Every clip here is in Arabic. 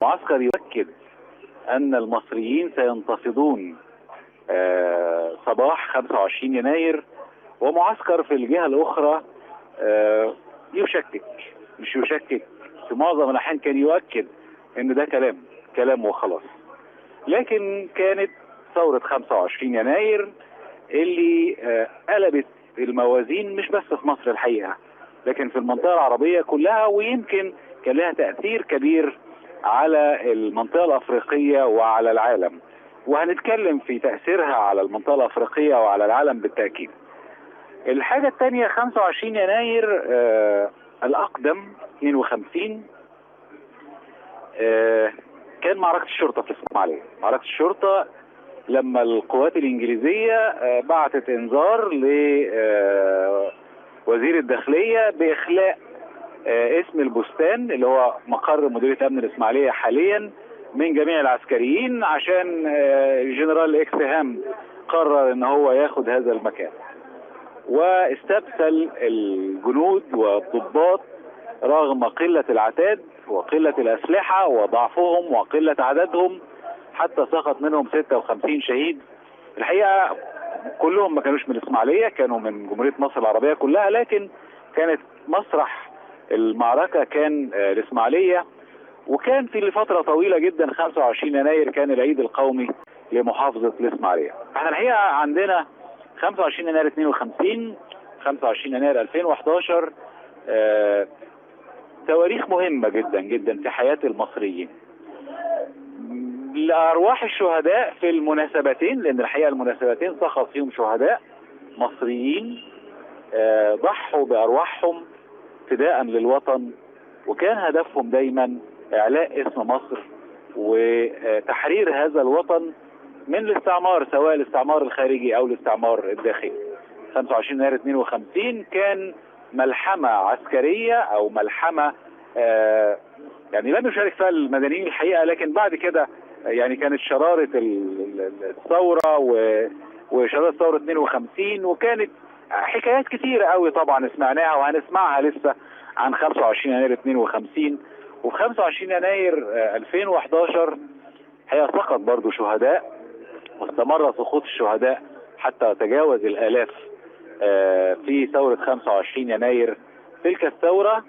معسكر يؤكد أن المصريين سينتفضون صباح 25 يناير، ومعسكر في الجهة الأخرى يشكك، مش يشكك، في معظم الأحيان كان يؤكد أن ده كلام وخلاص. لكن كانت ثورة 25 يناير اللي قلبت الموازين مش بس في مصر الحقيقة، لكن في المنطقة العربية كلها، ويمكن كان لها تأثير كبير على المنطقة الأفريقية وعلى العالم، وهنتكلم في تأثيرها على المنطقة الأفريقية وعلى العالم بالتأكيد. الحاجة الثانية 25 يناير الأقدم 52 كان معركة الشرطة في الإسماعيلية. معركة الشرطة لما القوات الإنجليزية بعتت إنذار لوزير الداخلية بإخلاء اسم البستان اللي هو مقر مديرية أمن الإسماعيلية حاليا من جميع العسكريين، عشان جنرال إكسهام قرر إن هو ياخد هذا المكان، واستبسل الجنود والضباط رغم قلة العتاد وقلة الأسلحة وضعفهم وقلة عددهم، حتى سقط منهم 56 شهيد. الحقيقة كلهم ما كانوش من الإسماعيلية، كانوا من جمهورية مصر العربية كلها، لكن كانت مسرح المعركة كان الإسماعيلية. وكان في لفترة طويلة جدا 25 يناير كان العيد القومي لمحافظة الإسماعيلية. احنا الحقيقة عندنا 25 يناير 52، 25 يناير 2011 تواريخ مهمة جدا جدا في حياة المصريين. لأرواح الشهداء في المناسبتين، لأن الحقيقة المناسبتين سقط فيهم شهداء مصريين ضحوا بأرواحهم فداء للوطن، وكان هدفهم دايما إعلاء اسم مصر وتحرير هذا الوطن من الاستعمار، سواء الاستعمار الخارجي أو الاستعمار الداخلي. 25 يناير 52 كان ملحمة عسكرية أو ملحمة يعني لم يشارك فيها المدنيين الحقيقة، لكن بعد كده يعني كانت شرارة الثورة وشرارة ثورة 52، وكانت حكايات كتيرة قوي طبعا سمعناها وهنسمعها لسه عن 25 يناير 52. وفي 25 يناير 2011 هي سقط برضو شهداء، واستمر سقوط الشهداء حتى تجاوز الآلاف في ثورة 25 يناير. تلك الثورة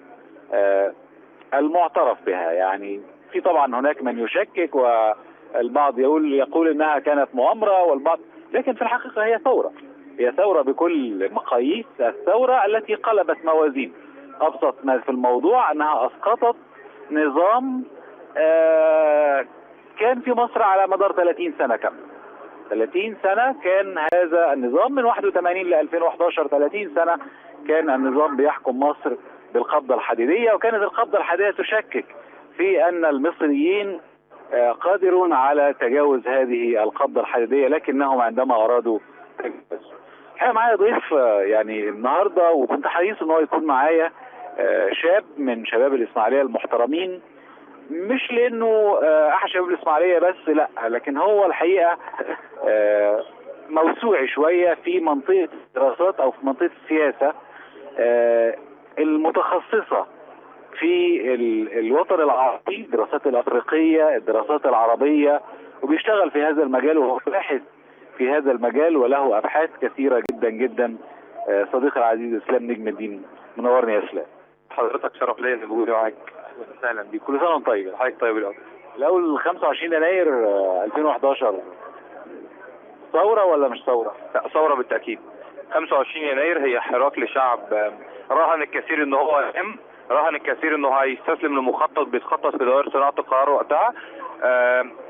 المعترف بها، يعني في طبعا هناك من يشكك والبعض يقول انها كانت مؤامرة، والبعض، لكن في الحقيقة هي ثورة بكل مقاييس الثورة التي قلبت موازين. ابسط ما في الموضوع انها اسقطت نظام كان في مصر على مدار 30 سنة كاملة. 30 سنة كان هذا النظام من 81 ل 2011، 30 سنة كان النظام بيحكم مصر بالقبضة الحديدية، وكانت القبضة الحديدية تشكك في أن المصريين قادرون على تجاوز هذه القبضة الحديدية، لكنهم عندما أرادوا تجاوزوا. الحقيقة معايا ضيف يعني النهاردة، وكنت حريص ان هو يكون معايا شاب من شباب الإسماعيلية المحترمين، مش لأنه أحد شباب الإسماعيلية بس، لا، لكن هو الحقيقة موسوعي شوية في منطقة الدراسات أو في منطقة السياسة المتخصصة في الوطن العربي، الدراسات الأفريقية، الدراسات العربية، وبيشتغل في هذا المجال وهو باحث في هذا المجال وله أبحاث كثيرة جدا جدا. صديقي العزيز إسلام نجم الدين، منورني يا إسلام. حضرتك شرف ليا اني بوجودي معاك. اهلا بيك، كل سنه وانت طيب. حضرتك طيب. الاول 25 يناير 2011 ثوره ولا مش ثوره؟ لا، ثوره بالتاكيد. 25 يناير هي حراك لشعب راهن الكثير ان هو يهم، راهن الكثير انه هيستسلم لمخطط بيتخطط في دوائر صناعه القرار وقتها.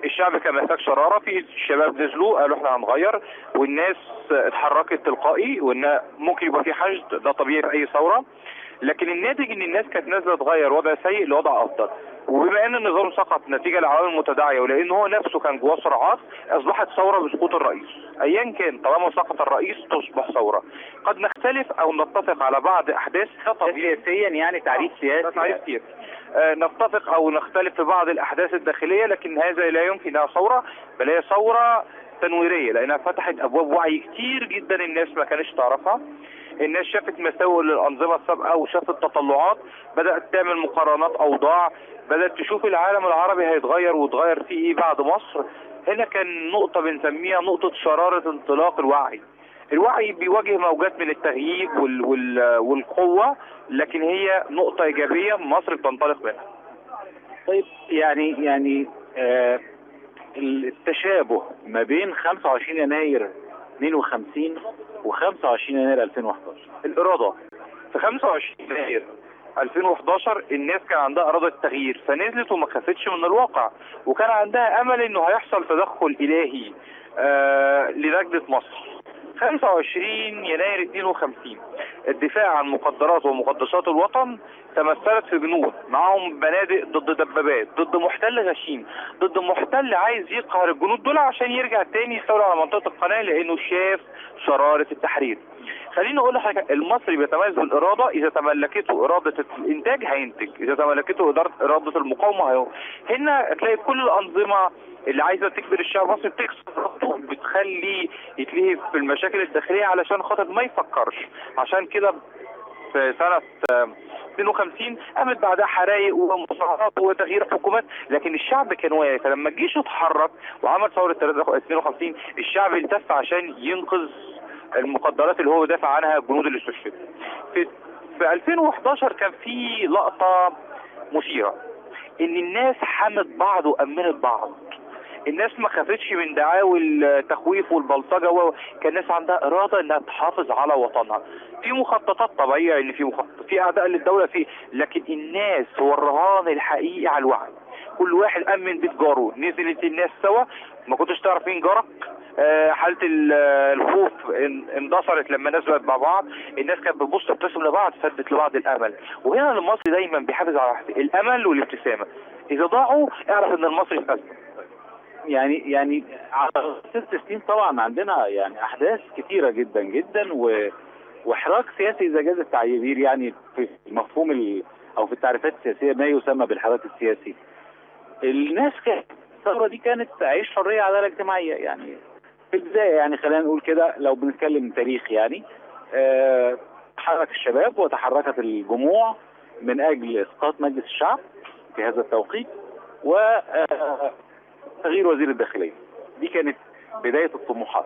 الشعب كان محتاج شراره، في الشباب نزلوا قالوا احنا هنغير، والناس اتحركت تلقائي، وان ممكن يبقى في حشد، ده طبيعي في اي ثوره، لكن الناتج ان الناس كانت نازله تغير وضع سيء لوضع افضل. وبما ان النظام سقط نتيجه لعوامل متداعيه، ولان هو نفسه كان جواه صراعات، اصبحت ثوره بسقوط الرئيس. ايا كان طالما سقط الرئيس تصبح ثوره. قد نختلف او نتفق على بعض احداث سياسيا، يعني تعريف سياسي، تعريف سياسي. نتفق او نختلف في بعض الاحداث الداخليه، لكن هذا لا يمكن انها ثوره، بل هي ثوره تنويريه، لانها فتحت ابواب وعي كتير جدا الناس ما كانتش تعرفها. الناس شافت مساوئ للانظمه السابقه وشافت تطلعات، بدات تعمل مقارنات اوضاع، بدات تشوف العالم العربي هيتغير وتغير فيه ايه بعد مصر. هنا كان نقطه بنسميها نقطه شراره انطلاق الوعي. الوعي بيواجه موجات من التغييب والقوه، لكن هي نقطه ايجابيه مصر بتنطلق منها. طيب يعني التشابه ما بين 25 يناير 52 و25 يناير 2011، الإرادة في 25 يناير 2011 الناس كان عندها إرادة تغيير، فنزلت وما خافتش من الواقع، وكان عندها أمل إنه هيحصل تدخل إلهي لنجدة مصر. 25 يناير 52 الدفاع عن مقدرات ومقدسات الوطن تمثلت في جنود معاهم بنادق ضد دبابات، ضد محتل غشيم، ضد محتل عايز يقهر الجنود دول عشان يرجع تاني يستولي على منطقة القناة لأنه شاف شرارة التحرير. خليني اقول لحضرتك، المصري بيتميز بالإرادة، إذا تملكته إرادة الإنتاج هينتج، إذا تملكته إرادة المقاومة هنا تلاقي كل الأنظمة اللي عايزه تجبر الشعب المصري بتكسر راسه، بتخليه يتلهي في المشاكل الداخليه علشان خاطر ما يفكرش. عشان كده في سنه 52 قامت بعدها حرايق ومظاهرات وتغيير حكومات، لكن الشعب كان واقف. فلما الجيش اتحرك وعمل ثوره 52 الشعب التف عشان ينقذ المقدرات اللي هو دافع عنها الجنود اللي استشهدوا. في 2011 كان في لقطه مثيره، ان الناس حمت بعض وامنت بعض. الناس ما خافتش من دعاوي التخويف والبلطجه، كان الناس عندها اراده انها تحافظ على وطنها. في مخططات طبيعيه، ان في اعداء للدوله، لكن الناس هو الرهان الحقيقي على الوعي. كل واحد امن بيت جاره، نزلت الناس سوا، ما كنتش تعرف مين جارك. حاله الخوف اندثرت لما الناس بقت مع بعض، الناس كانت بتبص تبتسم لبعض، فدت لبعض الامل. وهنا المصري دايما بيحافظ على الامل والابتسامه، اذا ضاعوا اعرف ان المصري في ازمه. يعني على 6 سنين طبعا عندنا يعني احداث كثيره جدا جدا وحراك سياسي اذا جاز التعبير، يعني في مفهوم او في التعريفات السياسيه ما يسمى بالحراك السياسي. الناس الثوره دي كانت عيش حريه عداله اجتماعيه، يعني في البدايه، يعني خلينا نقول كده لو بنتكلم تاريخ، يعني تحرك الشباب وتحركت الجموع من اجل اسقاط مجلس الشعب في هذا التوقيت و تغيير وزير الداخلية. دي كانت بداية الطموحات.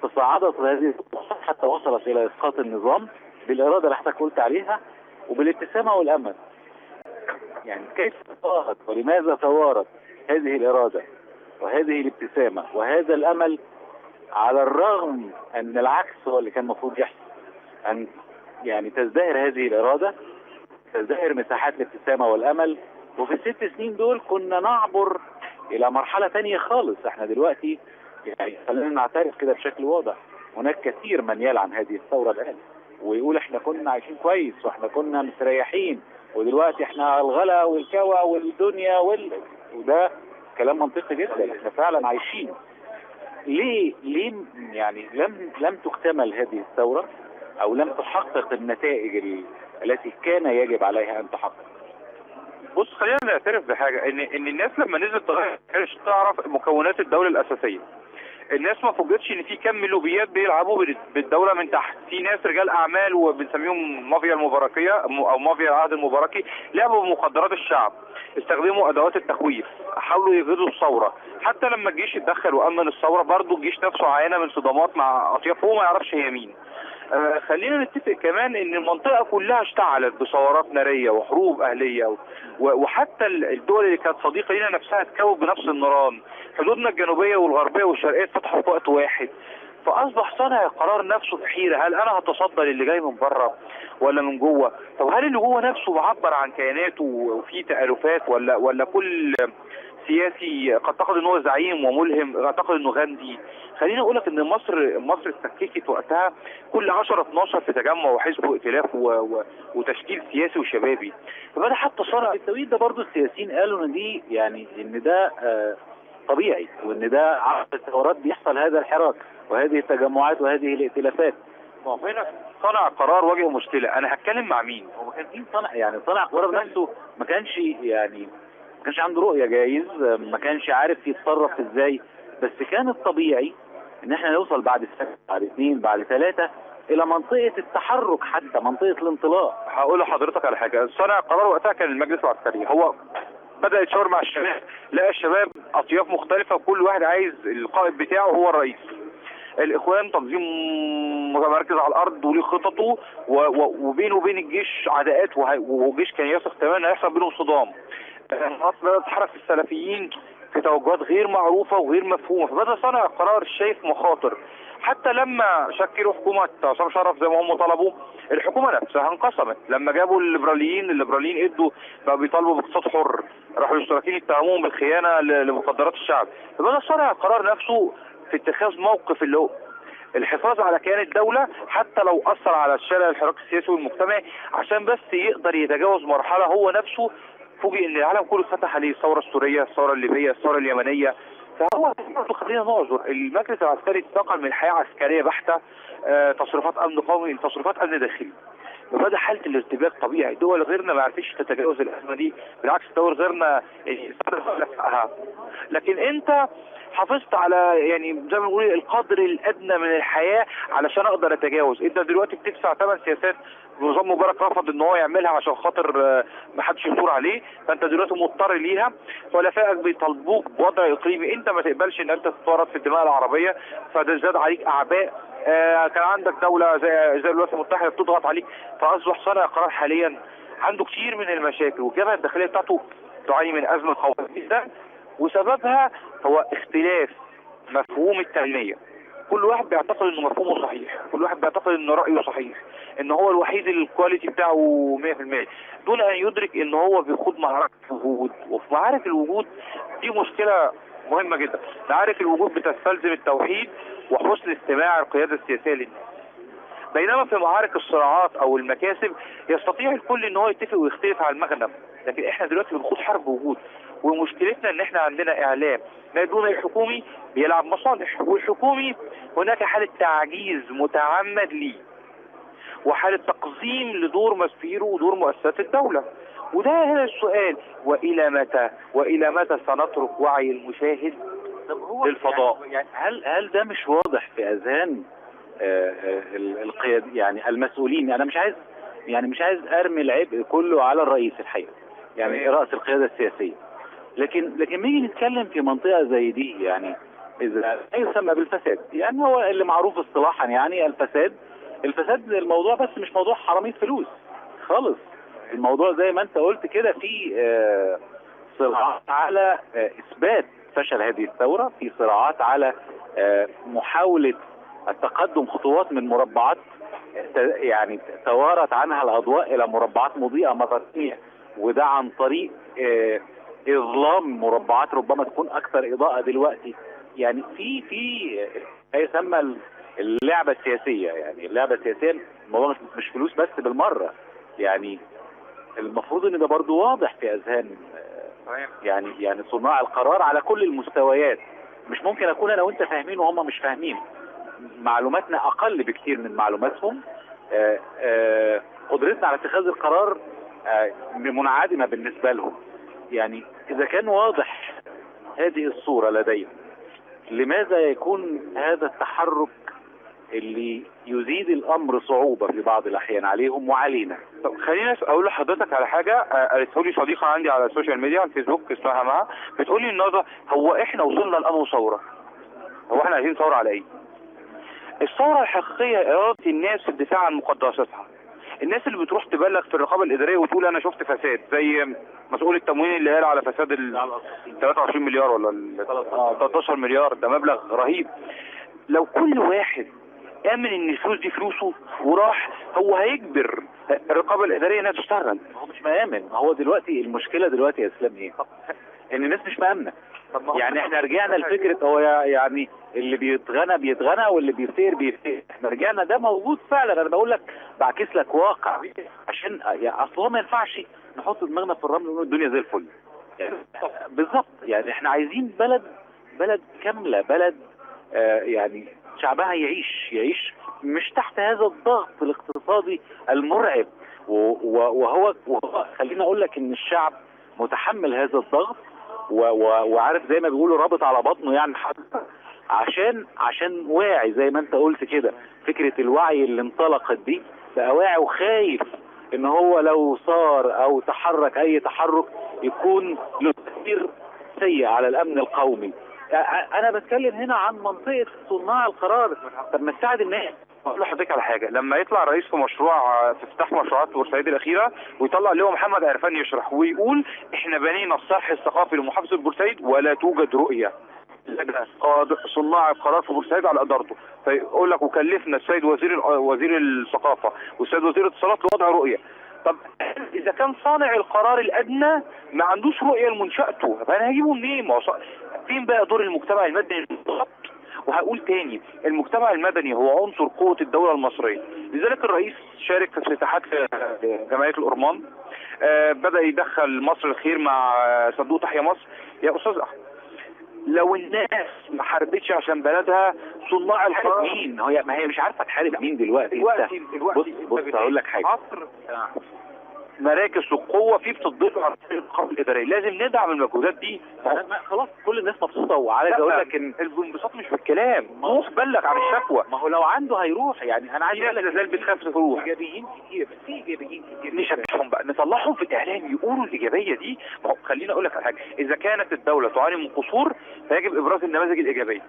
تصاعدت هذه الطموحات حتى وصلت إلى إسقاط النظام بالإرادة اللي حضرتك قلت عليها وبالابتسامة والأمل. يعني كيف ثارت ولماذا ثورت هذه الإرادة وهذه الابتسامة وهذا الأمل، على الرغم أن العكس هو اللي كان المفروض يحصل، أن يعني تزدهر هذه الإرادة، تزدهر مساحات الابتسامة والأمل. وفي ال6 سنين دول كنا نعبر الى مرحلة تانية خالص. احنا دلوقتي يعني خلينا نعترف كده بشكل واضح، هناك كثير من يلعن هذه الثورة الان ويقول احنا كنا عايشين كويس واحنا كنا مستريحين، ودلوقتي احنا الغلا والكوى والدنيا وده كلام منطقي جدا. احنا فعلا عايشين. ليه يعني لم تكتمل هذه الثورة او لم تحقق النتائج التي كان يجب عليها ان تحقق؟ بص، خلينا نعترف بحاجه، ان الناس لما نزلت تغير كانتش تعرف مكونات الدوله الاساسيه. الناس ما فوجئتش ان في كم لوبيات بيلعبوا بالدوله من تحت. في ناس رجال اعمال وبنسميهم مافيا المباركيه او مافيا العهد المباركي، لعبوا بمخدرات الشعب، استخدموا ادوات التخويف، حاولوا يغزوا الثوره. حتى لما الجيش اتدخل وامن الثوره برضه الجيش نفسه عانى من صدامات مع اطياف هو ما يعرفش هي مين. خلينا نتفق كمان ان المنطقه كلها اشتعلت بثورات ناريه وحروب اهليه، وحتى الدول اللي كانت صديقه لنا نفسها اتكوت بنفس النيران. حدودنا الجنوبيه والغربيه والشرقيه اتفتحوا في وقت واحد. فاصبح صانع القرار نفسه في حيره، هل انا هتصدى للي جاي من بره ولا من جوه؟ طب هل اللي جوه نفسه بعبر عن كياناته وفي تالفات، ولا كل سياسي قد تعتقد ان هو زعيم وملهم تعتقد انه غاندي؟ خليني اقول لك ان مصر اتفككت وقتها كل 10 12 في تجمع وحزب وائتلاف وتشكيل سياسي وشبابي. فبدا حتى صار التوقيت ده برضه السياسيين قالوا ان دي يعني ان ده طبيعي، وان ده عقد الثورات بيحصل هذا الحراك وهذه التجمعات وهذه الائتلافات. هنا صانع قرار واجه مشكله، انا هتكلم مع مين؟ هو كان في صانع قرار نفسه ما كانش عنده رؤيه جايز، ما كانش عارف يتصرف ازاي. بس كان الطبيعي ان احنا نوصل بعد سنة، بعد 2، بعد 3 الى منطقه التحرك، حتى منطقه الانطلاق. هقول لحضرتك على حاجه. صانع القرار وقتها كان المجلس العسكري، هو بدأ يتشاور مع الشباب، لقى الشباب اطياف مختلفه وكل واحد عايز القائد بتاعه هو الرئيس. الاخوان تنظيم متمركز على الارض وليه خططه، وبينه وبين الجيش عداءات، والجيش كان يثق تماما هيحصل بينهم صدام. بدأ تتحرك في السلفيين في توجهات غير معروفه وغير مفهومه، فبدأ صانع القرار شايف مخاطر. حتى لما شكلوا حكومه عصام شرف زي ما هم طلبوا، الحكومه نفسها انقسمت. لما جابوا الليبراليين ادوا بقى بيطالبوا باقتصاد حر، راحوا الاشتراكيين اتهموهم بالخيانه لمقدرات الشعب. فبدأ صانع القرار نفسه في اتخاذ موقف اللي هو الحفاظ على كيان الدولة حتى لو أثر على الشارع الحراك السياسي والمجتمعي، عشان بس يقدر يتجاوز مرحلة هو نفسه فوجئ ان العالم كله فتح عليه. الثورة السورية، الثورة الليبية، الثورة اليمنية. فهو خلينا نعذر المجلس العسكري انتقل من حياة عسكرية بحتة، تصريفات امن قومي لتصريفات امن داخلي، فبدا حاله الارتباك طبيعي. دول غيرنا ما عرفتش تتجاوز الازمه دي، بالعكس دول غيرنا لكن انت حافظت على يعني زي ما بنقول القدر الادنى من الحياه علشان اقدر اتجاوز. انت دلوقتي بتدفع ثمن سياسات نظام مبارك رفض ان هو يعملها عشان خاطر ما حدش يثور عليه، فانت دلوقتي مضطر ليها. حلفائك بيطالبوك بوضع اقليمي انت ما تقبلش ان انت تتورط في الدماء العربيه، فده زاد عليك اعباء. كان عندك دوله زي الولايات المتحده بتضغط عليك، فاصبح صانع قرار حاليا عنده كتير من المشاكل، والجبهه الداخليه بتاعته تعاني من ازمه قويه جدا، وسببها هو اختلاف مفهوم التنميه. كل واحد بيعتقد انه مفهومه صحيح، كل واحد بيعتقد ان رايه صحيح، ان هو الوحيد اللي الكواليتي بتاعه 100%، دون ان يدرك ان هو بيخوض معركه وجود. وفي معارك الوجود دي مشكله مهمه جدا. معارك الوجود بتستلزم التوحيد وحسن استماع القياده السياسيه للناس، بينما في معارك الصراعات او المكاسب يستطيع الكل ان هو يتفق ويختلف على المغنم. لكن احنا دلوقتي بنخوض حرب وجود، ومشكلتنا ان احنا عندنا اعلام ما دون الحكومي بيلعب مصالح، والحكومي هناك حالة تعجيز متعمد ليه، وحالة تقزيم لدور مسفيره ودور مؤسسات الدولة. وده هنا السؤال، والى متى سنترك وعي المشاهد للفضاء؟ يعني هل ده مش واضح في اذهان القيادة، يعني المسؤولين؟ انا مش عايز ارمي العبء كله على الرئيس الحقيقة، يعني رأس القيادة السياسية، لكن نيجي نتكلم في منطقة زي دي، يعني اذا يسمى بالفساد، يعني هو اللي معروف اصطلاحا يعني الفساد الموضوع بس مش موضوع حرامية فلوس خالص. الموضوع زي ما انت قلت كده في صراعات على اثبات فشل هذه الثورة، في صراعات على محاولة التقدم خطوات من مربعات يعني توارت عنها الاضواء الى مربعات مضيئة مرة ثانية، وده عن طريق اظلام مربعات ربما تكون اكثر اضاءة دلوقتي. يعني في يسمى اللعبة السياسية، يعني اللعبة السياسية الموضوع مش فلوس بس بالمرة، يعني المفروض ان ده برضو واضح في اذهان يعني صناع القرار على كل المستويات. مش ممكن اكون انا وانت فاهمين وهم مش فاهمين، معلوماتنا اقل بكتير من معلوماتهم، قدرتنا على اتخاذ القرار منعدمة بالنسبة لهم. يعني اذا كان واضح هذه الصورة لديهم، لماذا يكون هذا التحرك اللي يزيد الامر صعوبة في بعض الاحيان عليهم وعلينا؟ طب خليني اقول لحضرتك على حاجه قالته لي صديقه عندي على السوشيال ميديا على الفيسبوك اسمها مها، بتقول لي النهارده هو احنا وصلنا لانه ثوره؟ هو احنا عايزين ثوره على ايه؟ الثوره الحقيقيه اراده الناس في الدفاع عن مقدساتها. الناس اللي بتروح تبلغ في الرقابه الاداريه وتقول انا شفت فساد، زي مسؤول التموين اللي قال على فساد ال 23 مليار ولا 13 مليار، ده مبلغ رهيب. لو كل واحد امن ان الفلوس دي فلوسه وراح، هو هيجبر الرقابه الاداريه انها تشتغل. هو مش مآمن. هو دلوقتي المشكله دلوقتي يا اسلام ايه؟ ان الناس مش مآمنه. يعني احنا رجعنا لفكره هو يعني اللي بيتغنى واللي بيفتقر. احنا رجعنا، ده موجود فعلا. انا بقول لك بعكس لك واقع، عشان يعني اصل ما ينفعش نحط دماغنا في الرمل ونقول الدنيا زي الفل. يعني بالظبط، يعني احنا عايزين بلد كامله، بلد يعني شعبها يعيش مش تحت هذا الضغط الاقتصادي المرعب. وهو خليني اقول لك ان الشعب متحمل هذا الضغط، وعارف زي ما بيقولوا رابط على بطنه يعني، عشان واعي زي ما انت قلت كده. فكرة الوعي اللي انطلقت دي بقى واعي وخايف ان هو لو صار او تحرك اي تحرك يكون له تأثير سيء على الامن القومي. انا بتكلم هنا عن منطقة صناع القرار. طب ما تساعد الناس. اقول لحضرتك على حاجه، لما يطلع الرئيس في مشروع في افتتاح مشروعات بورسعيد الاخيره ويطلع اللي هو محمد عرفان يشرح ويقول احنا بنينا الصرح الثقافي لمحافظه بورسعيد ولا توجد رؤيه صناع القرار في بورسعيد على ادارته، فيقول لك وكلفنا السيد وزير الثقافه والسيد وزير الاتصالات لوضع رؤيه. طب اذا كان صانع القرار الادنى ما عندوش رؤيه لمنشاته فانا هجيبه منين؟ فين بقى دور المجتمع المدني؟ وهقول تاني، المجتمع المدني هو عنصر قوة الدولة المصرية، لذلك الرئيس شارك في افتتاحات جمعية الأورمان، بدأ يدخل مصر الخير مع صندوق تحيا مصر. يا أستاذ أحمد، لو الناس ما حاربتش عشان بلدها صناع القرار مين؟ ما هي مش عارفة تحارب مين دلوقتي. بص هقول لك حاجة. مصر مراكز القوة فيه بتضيف على القوى الإدارية، لازم ندعم المجهودات دي. خلاص كل الناس مبسوطة، وعايز اقول لك ان الانبساط مش بالكلام، روح بلغ عن الشكوى. ما هو لو عنده هيروح. يعني انا عايز اقول لك ازاي بتخاف تروح. ايجابيين كتير، في ايجابيين كتير نشجعهم بقى، نطلعهم في الاعلام يقولوا الايجابية دي. ما هو خليني اقول لك على حاجة، اذا كانت الدولة تعاني من قصور فيجب ابراز النماذج الايجابية،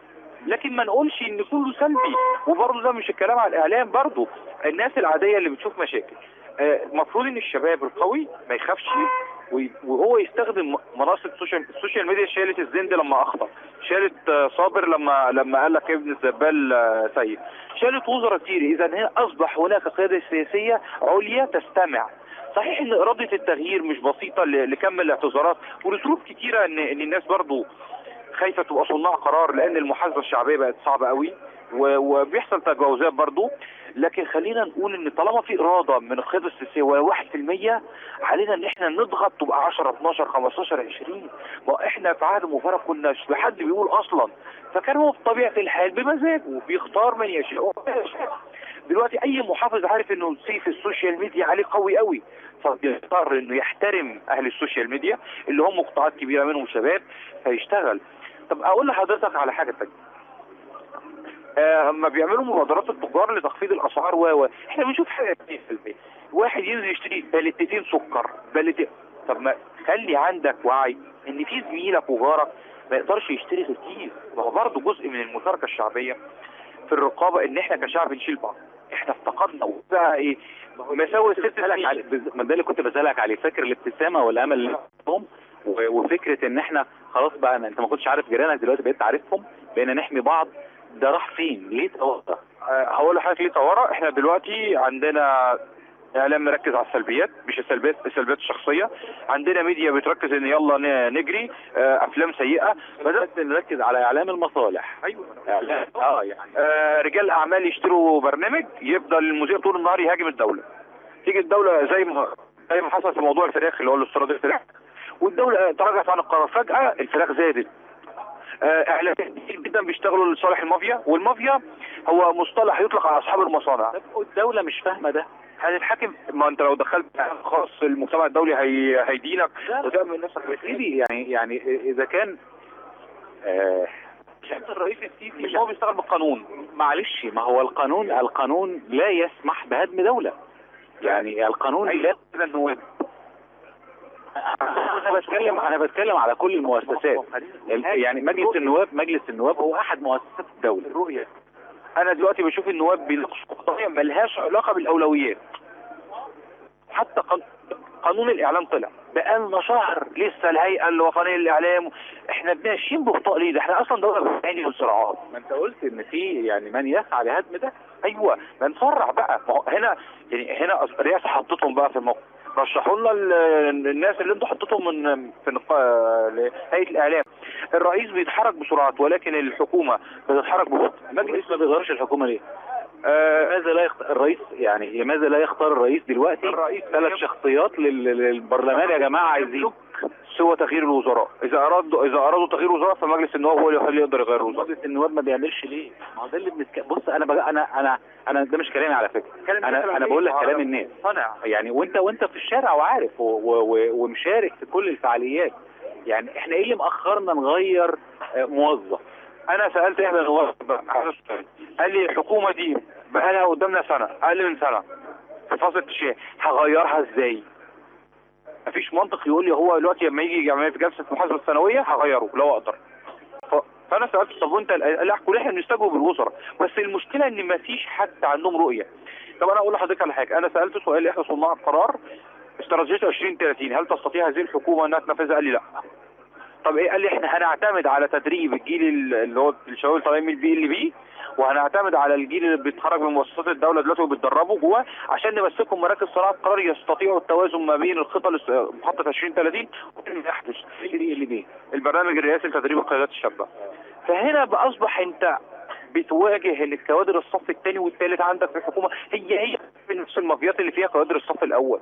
لكن ما نقولش ان كله سلبي. وبرضه ده مش الكلام على الاعلام، برضه الناس العادية اللي بتشوف مشاكل المفروض ان الشباب القوي ما يخافش وهو يستخدم منصه السوشيال ميديا. شالت الزند لما اخطا، شالت صابر لما قال لك ابن الزبال سيء، شالت وزراء كتير. اذا هنا اصبح هناك قياده سياسيه عليا تستمع. صحيح ان اراده التغيير مش بسيطه لكم الاعتذارات ولظروف كتيره، ان الناس برضو خايفه تبقى صناع قرار لان المحاسبه الشعبيه بقت صعبه قوي وبيحصل تجاوزات برضو. لكن خلينا نقول ان طالما في اراده من القياده السياسيه وهي 1%، علينا ان احنا نضغط تبقى 10 12 15 20. ما احنا في عهد مبارك كنا حد بيقول اصلا، فكان هو بطبيعه الحال بمزاجه بيختار من يشاء. دلوقتي اي محافظ عارف انه سيف السوشيال ميديا عليه قوي قوي، فبيضطر انه يحترم اهل السوشيال ميديا اللي هم قطاعات كبيره منهم شباب فيشتغل. طب اقول لحضرتك على حاجه تانية، اما بيعملوا مبادرات التجار لتخفيض الاسعار احنا بنشوف حاجه في البيت، واحد ينزل يشتري بلتين سكر طب ما خلي عندك وعي ان في زميلك وجارك ما يقدرش يشتري غير كيس. ما هو برضه جزء من المشاركه الشعبيه في الرقابه ان احنا كشعب نشيل بعض. احنا افتقدنا وبقى ايه مساوي الست ما ده اللي كنت بسالك عليه، فاكر الابتسامه والامل اللي هم وفكره ان احنا خلاص بقى انت ما كنتش عارف جيرانك دلوقتي بقيت عارفهم، بقينا نحمي بعض. ده راح فين؟ ليه تورط؟ هقول لحضرتك ليه تورط. احنا دلوقتي عندنا اعلام مركز على السلبيات، مش السلبيات الشخصيه. عندنا ميديا بتركز ان يلا نجري، افلام سيئه. بدات نركز على اعلام المصالح. ايوه اعلام يعني رجال اعمال يشتروا برنامج يفضل المذيع طول النهار يهاجم الدوله. تيجي الدوله زي ما حصل في موضوع الفراخ اللي هو الاستيراد الفراخ، والدوله تراجعت عن القرار، فجاه الفراخ زادت. اعلامات كتير جدا بيشتغلوا لصالح المافيا، والمافيا هو مصطلح يطلق على اصحاب المصانع. الدوله مش فاهمه ده، هتتحاكم. ما انت لو دخلت خاص المجتمع الدولي هيدينك وتعمل نفسك يعني اذا كان الرئيس السيسي مش هو بيشتغل بالقانون. معلش، ما هو القانون لا يسمح بهدم دوله. يعني القانون لا النواب. انا بتكلم على كل المؤسسات. يعني مجلس النواب هو احد مؤسسات الدوله. الرؤيه. انا دلوقتي بشوف النواب بيناقشوا قضايا ملهاش علاقه بالاولويات. حتى قانون الاعلام طلع بقالنا شهر لسه الهيئه الوطنيه للاعلام، احنا ماشيين ببطء ليه؟ ده احنا اصلا دوله بتعاني من صراعات. ما انت قلت ان في يعني من يسعى لهدم ده. ايوه، ما نسرع بقى. ما هو هنا الرئاسه حطتهم بقى في الموقف، رشحوا لنا الناس اللي انتوا حطيتهم في لهيئه الاعلام. الرئيس بيتحرك بسرعات ولكن الحكومه بتتحرك ببطء. المجلس ما بيغيرش الحكومه ليه؟ لماذا لا يختار الرئيس؟ يعني لماذا لا يختار الرئيس دلوقتي 3 شخصيات للبرلمان يا جماعه عايزين سوى تغيير الوزراء؟ اذا ارادوا تغيير وزراء فمجلس النواب هو اللي يقدر يغير الوزراء. مجلس النواب ما بيعملش ليه؟ ما هو ده اللي بص انا ده مش كلامي على فكره، انا بقول لك كلام الناس يعني، وانت في الشارع وعارف ومشارك في كل الفعاليات. يعني احنا ايه اللي مأخرنا نغير موظف؟ انا سالت احدى النواب على السؤال، قال لي الحكومه دي بقى لها قدامنا سنه، اقل من سنه في فصل التشريع، هغيرها ازاي؟ مفيش منطق يقول لي هو دلوقتي لما يجي يعمل في جلسه محاسبه سنويه هغيره لو اقدر. فانا سالت طب وانت الاحكوا احنا بنستجوب بالوزراء، بس المشكله ان مفيش حد عندهم رؤيه. طب انا اقول لحضرتك على حاجه، انا سالت سؤال احنا صناع القرار استراتيجيه 2030 هل تستطيع هذه الحكومه انها تنفذها؟ قال لي لا. طب ايه؟ قال لي احنا هنعتمد على تدريب الجيل اللي هو الشباب اللي طالعين من البي ال بي، وهنعتمد على الجيل اللي بيتخرج من مؤسسات الدوله دلوقتي وبيتدربوا جوه عشان نمسكهم مراكز صناعه القرار يستطيعوا التوازن ما بين الخطه محطه 2030 وما يحدث البي ال بي، البرنامج الرئاسي لتدريب القيادات الشابه. فهنا بقى اصبح انت بتواجه ان الكوادر الصف الثاني والثالث عندك في الحكومه هي نفس المافيات اللي فيها كوادر الصف الاول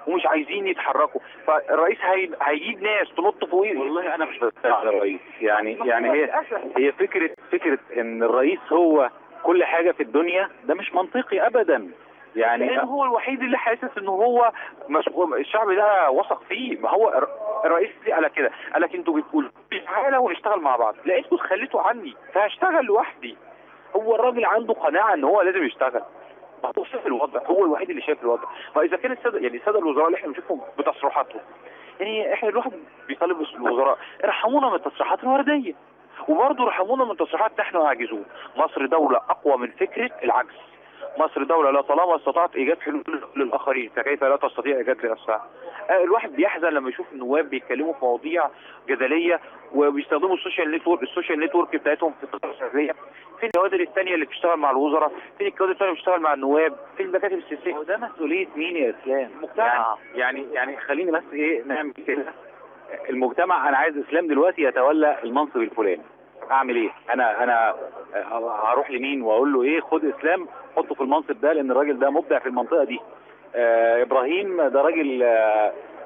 ومش عايزين يتحركوا، فالرئيس هيجيب ناس تنط فوقيه. والله انا مش بتكلم على الرئيس، يعني هي فكره ان الرئيس هو كل حاجه في الدنيا، ده مش منطقي ابدا. يعني لان هو الوحيد اللي حاسس ان هو الشعب ده وثق فيه. ما هو الرئيس قال كده، قال لك انتوا بتقولوا تعالى ونشتغل مع بعض، لقيتكم خليتوا عني فهشتغل لوحدي. هو الراجل عنده قناعه ان هو لازم يشتغل، هو شايف الوضع، هو الوحيد اللي شايف الوضع. فاذا كان الساده الوزراء اللي احنا بنشوفهم بتصريحاتهم، يعني احنا الواحد بيطالب الوزراء ارحمونا من التصريحات الورديه، وبرضه ارحمونا من تصريحات نحن عاجزون. مصر دوله اقوى من فكره العجز. مصر دولة لا طالما استطاعت ايجاد حلول للاخرين فكيف لا تستطيع ايجاد لنفسها. الواحد بيحزن لما يشوف النواب بيتكلموا في مواضيع جدلية وبيستخدموا السوشيال نتورك بتاعتهم في القضايا السياسية. فين الكوادر الثانية اللي بتشتغل مع الوزراء؟ فين الكوادر الثانية اللي بتشتغل مع النواب؟ فين المكاتب السياسية؟ وده مسؤولية مين يا اسلام؟ المجتمع. يعني خليني بس نعمل كده. المجتمع، انا عايز اسلام دلوقتي يتولى المنصب الفلاني، اعمل ايه؟ انا هروح لمين واقول له ايه؟ خد اسلام حطه في المنصب ده لان الراجل ده مبدع في المنطقه دي. ابراهيم ده راجل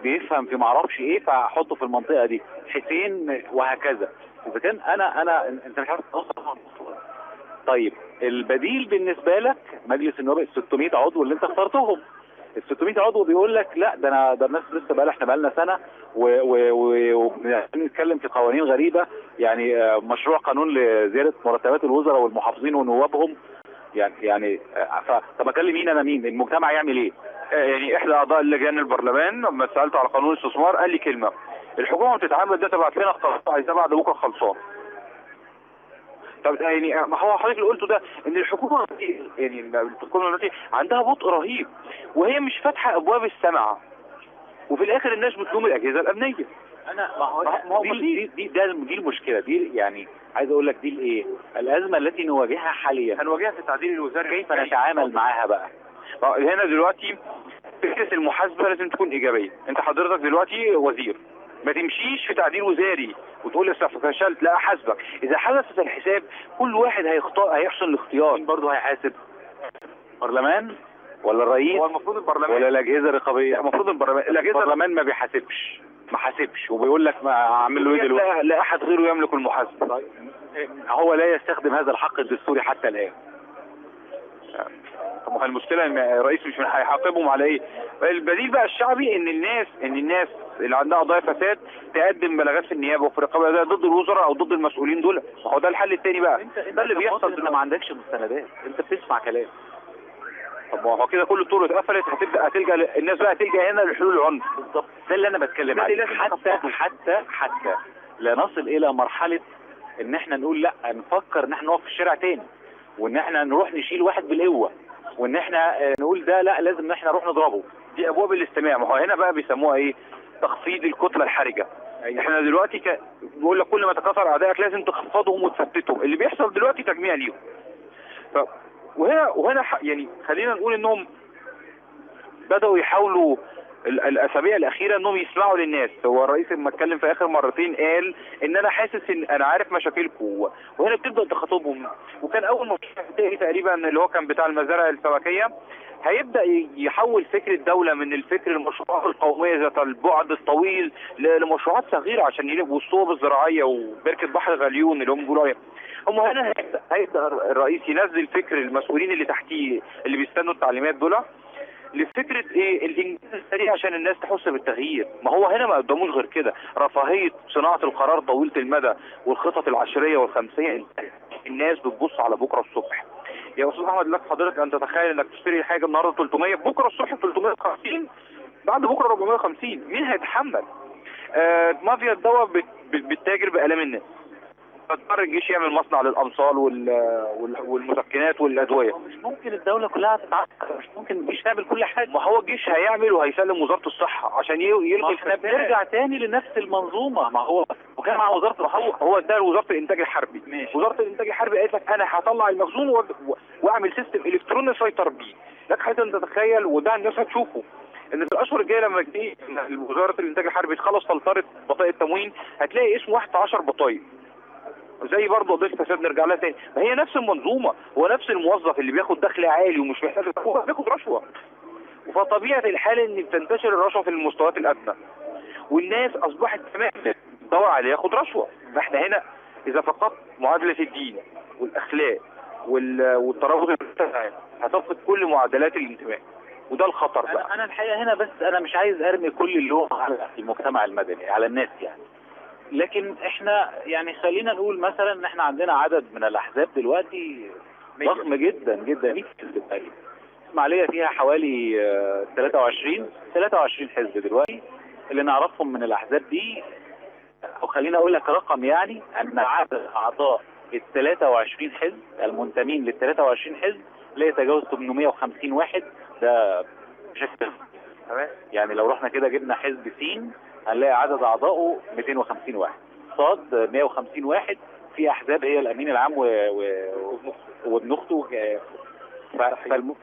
بيفهم في معرفش ايه فاحطه في المنطقه دي. حسين وهكذا. اذا كان انا انت مش عارف توصل. طيب البديل بالنسبه لك مجلس النواب ال 600 عضو اللي انت اخترتهم. ال 600 عضو بيقول لك لا ده الناس لسه احنا بقالنا سنه ونتكلم في قوانين غريبه، يعني مشروع قانون لزياده مرتبات الوزراء والمحافظين ونوابهم. يعني طب اكلم مين؟ انا مين؟ المجتمع يعمل ايه؟ يعني احدى اعضاء لجان البرلمان لما سالته على قانون الاستثمار قال لي كلمه: الحكومه بتتعامل ده تبعت لنا عايزاه بعد بكره خلصان. طب يعني ما هو حضرتك اللي قلته ده ان الحكومه دلوقتي عندها بطء رهيب وهي مش فاتحه ابواب السمع، وفي الاخر الناس بتلوم الاجهزه الامنيه. ما هو دي المشكله دي. يعني عايز اقول لك دي الايه؟ الازمه التي نواجهها حاليا هنواجهها في التعديل الوزاري. كيف نتعامل معاها بقى؟ هنا دلوقتي فكره المحاسبه لازم تكون ايجابيه. انت حضرتك دلوقتي وزير، ما تمشيش في تعديل وزاري وتقول لي فشلت، لا احاسبك. اذا حدثت الحساب كل واحد هيحسن الاختيار. مين برضه هيحاسب؟ البرلمان ولا الرئيس؟ هو المفروض البرلمان ولا الاجهزه الرقابيه؟ المفروض البرلمان ما حاسبش وبيقول لك ما اعمل له ايه دلوقتي؟ لا احد غيره يملك المحاسبه. طيب هو لا يستخدم هذا الحق الدستوري حتى الان. طب المشكله ان الرئيس مش هيحاسبهم على ايه؟ البديل بقى الشعبي ان الناس اللي عندها قضايا فساد تقدم بلاغات في النيابه وفي الرقابه ضد الوزراء او ضد المسؤولين دول. هو ده الحل الثاني بقى. ده اللي بيحصل. انت ما عندكش مستندات، انت بتسمع كلام. طب ما هو كده كل الطرق اتقفلت، هتلجا الناس بقى تلجا هنا لحلول العنف. بالظبط، ده اللي انا بتكلم عليه. حتى لا نصل الى مرحله ان احنا نقول لا نفكر ان احنا نقف في الشارع تاني وان احنا نروح نشيل واحد بالقوه وان احنا نقول ده لا لازم ان احنا نروح نضربه. دي ابواب الاستماع. ما هو هنا بقى بيسموها ايه؟ تخفيض الكتله الحرجه. احنا دلوقتي بيقول لك كل ما تكاثر اعدائك لازم تخفضهم وتثبتهم. اللي بيحصل دلوقتي تجميع ليهم. وهنا يعني خلينا نقول انهم بدأوا يحاولوا الاسابيع الاخيره انهم يسمعوا للناس. هو الرئيس لما اتكلم في اخر مرتين قال ان انا حاسس ان انا عارف مشاكلكم، وهنا بتبدا تخاطبهم. وكان اول مشروع تقريبا اللي هو كان بتاع المزارع السمكيه هيبدا يحول فكر الدوله من الفكر المشروعات القوميه ذات البعد الطويل لمشروعات صغيره عشان يبقوا الصوب الزراعيه وبركه بحر غليون اللي هم بيقولوا عليها. هم هنا هيبدا الرئيس ينزل فكر المسؤولين اللي تحتيه اللي بيستنوا التعليمات دول لفكره ايه الانجاز السريع عشان الناس تحس بالتغيير. ما هو هنا ما قدموش غير كده، رفاهيه صناعه القرار طويله المدى والخطط العشريه والخمسيه. الناس بتبص على بكره الصبح. يا استاذ احمد لك حضرتك ان تتخيل انك تشتري حاجه النهارده 300، بكره الصبح 350، بعد بكره 450. مين هيتحمل؟ مافيا الدواء بتتاجر بالام الناس. فاضطر الجيش يعمل مصنع للامصال والمسكنات والادويه. مش ممكن الدوله كلها تتعسكر، مش ممكن الجيش يعمل كل حاجه. ما هو الجيش هيعمل وهيسلم وزاره الصحه عشان يلغي. احنا بنرجع تاني لنفس المنظومه. ما هو وكان مع وزاره الصحه، هو اداها لوزاره الانتاج الحربي. ماشي. وزاره الانتاج الحربي قالت لك انا هطلع المخزون واعمل سيستم الكتروني يسيطر بيه. لك حضرتك انت تتخيل، وده الناس هتشوفه ان في الاشهر الجايه لما تيجي وزاره الانتاج الحربي تخلص فلتره بطايق التموين هتلاقي اسم واحد 10 بطايق زي برضه قضيه فساد نرجع لها تاني. ما هي نفس المنظومه، هو نفس الموظف اللي بياخد دخل عالي ومش محتاج هو بياخد رشوه. فطبيعه الحال ان بتنتشر الرشوه في المستويات الادنى والناس اصبحت تماما تدور عليه ياخد رشوه. فاحنا هنا اذا فقدت معادله الدين والاخلاق والترابط الاجتماعي هتفقد كل معادلات الانتماء، وده الخطر بقى. انا الحقيقه هنا بس انا مش عايز ارمي كل اللوم على المجتمع المدني، على الناس يعني. لكن احنا يعني خلينا نقول مثلا ان احنا عندنا عدد من الاحزاب دلوقتي ضخم جدا جدا. 100 حزب تقريبا. اسماعيليه فيها حوالي 23 حزب دلوقتي. اللي نعرفهم من الاحزاب دي، او خلينا اقول لك رقم، يعني ان عدد اعضاء ال 23 حزب المنتمين لل 23 حزب لا يتجاوز 850 واحد. ده بشكل يعني لو رحنا كده جبنا حزب سين هنلاقي عدد اعضائه 250 واحد، صاد 150 واحد، في احزاب هي الامين العام وابن اخته.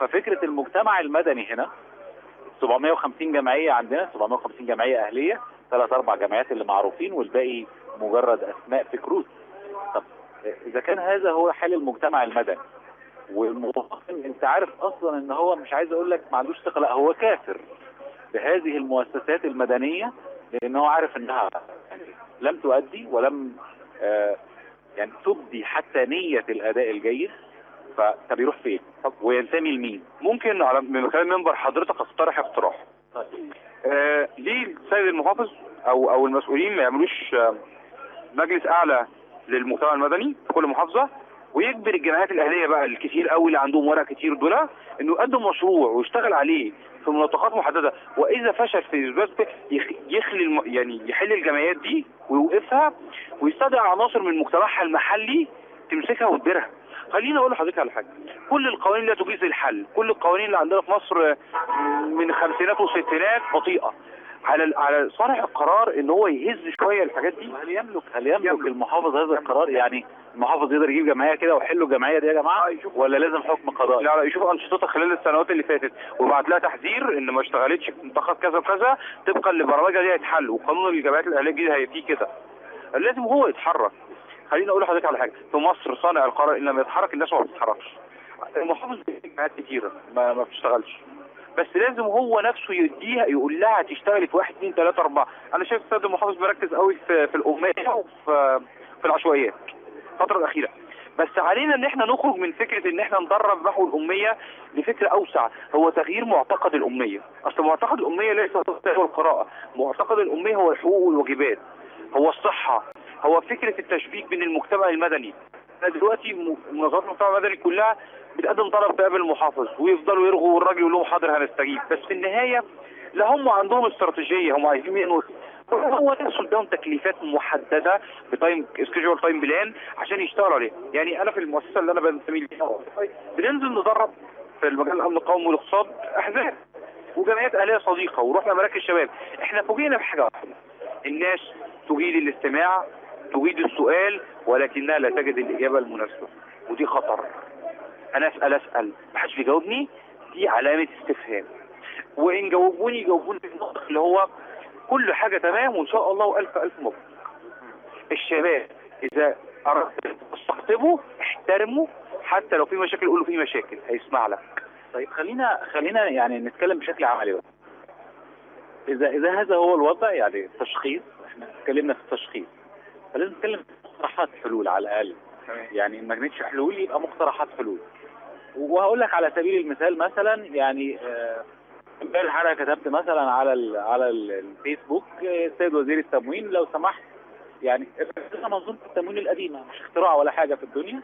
ففكره المجتمع المدني هنا 750 جمعيه، عندنا 750 جمعيه اهليه، 3-4 جمعيات اللي معروفين والباقي مجرد اسماء في كروت. طب اذا كان هذا هو حال المجتمع المدني والمواطن، انت عارف اصلا ان هو مش عايز اقول لك ما عندوش ثقه، لا هو كافر بهذه المؤسسات المدنيه، لان هو عارف انها لم تؤدي ولم يعني تبدي حتى نيه الاداء الجيد. فطب يروح فين؟ طب وينتمي لمين؟ ممكن على من خلال منبر حضرتك اقترح اقتراح. ليه السيد المحافظ او المسؤولين ما يعملوش مجلس اعلى للمجتمع المدني في كل محافظه، ويجبر الجمعيات الاهليه بقى الكتير قوي اللي عندهم ورق كتير دول انه يقدم مشروع ويشتغل عليه في مناطقات محدده، واذا فشل في اثبات يخلي يعني يحل الجمعيات دي ويوقفها ويستدعي عناصر من مجتمعها المحلي تمسكها وتديرها. خليني اقول لحضرتك على حاجه، كل القوانين لا تجيز الحل، كل القوانين اللي عندنا في مصر من الخمسينات والستينات بطيئه. على صانع القرار ان هو يهز شويه الحاجات دي. هل يملك المحافظ هذا القرار؟ يعني المحافظ يقدر يجيب جمعيه كده ويحلوا الجمعيه دي يا جماعه، ولا لازم حكم قضائي؟ لا يشوف انشطتها خلال السنوات اللي فاتت وبعت لها تحذير ان ما اشتغلتش في منطقه كذا وكذا طبقا لبرامجها دي هيتحل، وقانون الجمعيات الاهليه الجديد هي فيه كده. لازم هو يتحرك. خليني اقول لحضرتك على حاجه، في مصر صانع القرار ان لما يتحرك الناس ما بتتحركش. المحافظ جمعيات كتيره ما بتشتغلش، بس لازم هو نفسه يديها، يقول لها تشتغلي في 1 2 3 4. انا شايف السيد المحافظ مركز قوي في الاميه وفي العشوائيات الفتره الاخيره، بس علينا ان احنا نخرج من فكره ان احنا ندرب نحو الاميه لفكره اوسع، هو تغيير معتقد الاميه. اصل معتقد الاميه ليس هو القراءه، معتقد الاميه هو الحقوق والواجبات، هو الصحه، هو فكره التشبيك بين المجتمع المدني. دلوقتي منظمات المجتمع المدني كلها بتقدم طلب تقابل المحافظ ويفضلوا يرغوا والراجل يقول لهم حاضر هنستجيب، بس في النهايه لا هم عندهم استراتيجيه، هم عايزين ينقلوا هو نفسه اداهم تكليفات محدده بتايم سكيجول تايم بلان عشان يشتغلوا عليها. يعني انا في المؤسسه اللي انا بنتمي ليها بننزل ندرب في المجال الامن القومي والاقتصاد احزاب وجمعيات اهليه صديقه ورحنا مراكز شباب. احنا فوجئنا بحاجه واحده، الناس تجيد الاستماع تجيد السؤال ولكنها لا تجد الاجابه المناسبه، ودي خطر. انا اسال محدش بيجاوبني، دي علامه استفهام، وان جاوبوني يجاوبوني في النقطه اللي هو كل حاجه تمام وان شاء الله والف الف مبروك. الشباب اذا اردت تستقطبه احترمه، حتى لو في مشاكل قول له في مشاكل هيسمع لك. طيب خلينا يعني نتكلم بشكل عملي بقى. اذا هذا هو الوضع، يعني التشخيص، احنا اتكلمنا في التشخيص، فلازم نتكلم في مقترحات حلول على الاقل. يعني ما كانتش حلول يبقى مقترحات حلول. وهقول لك على سبيل المثال مثلا، يعني امبارح انا كتبت مثلا على الفيسبوك السيد وزير التموين لو سمحت، يعني منظومه التموين القديمه مش اختراع ولا حاجه في الدنيا،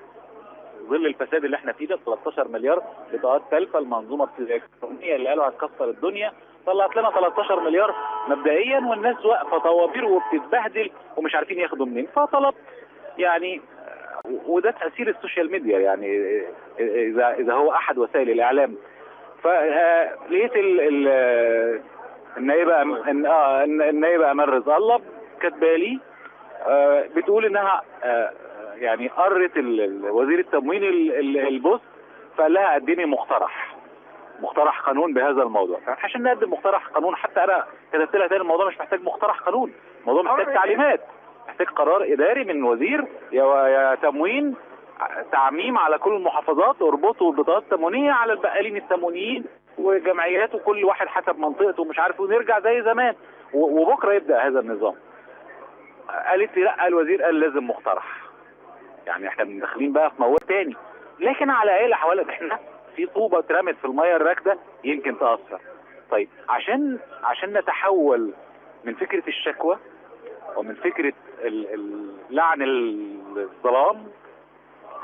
ظل الفساد اللي احنا فيه ده 13 مليار بطاقات تالفه، المنظومه الالكترونيه اللي قالوا هتكسر الدنيا طلعت لنا 13 مليار مبدئيا، والناس واقفه طوابير وبتتبهدل ومش عارفين ياخدوا منين. فطلب يعني، وده تاثير السوشيال ميديا يعني، اذا هو احد وسائل الاعلام. فلقيت النائبه امال رزق الله كاتبالي بتقول انها يعني قرت وزير التموين البوست، فقال لها قدمي مقترح قانون بهذا الموضوع. عشان نقدم مقترح قانون، حتى انا كتبت لها تاني الموضوع مش محتاج مقترح قانون، الموضوع محتاج تعليمات، محتاج قرار اداري من وزير يا تموين، تعميم على كل المحافظات، اربطوا البطاقات التموينيه على البقالين التموينيين وجمعيات، وكل واحد حسب منطقته ومش عارف، ونرجع زي زمان وبكره يبدا هذا النظام. قالت لي لا، الوزير قال لازم مقترح. يعني احنا داخلين بقى في موال تاني، لكن على اي الاحوال احنا في طوبه اترمت في الميه الراكده يمكن تاثر. طيب عشان نتحول من فكره الشكوى ومن فكره لعن الظلام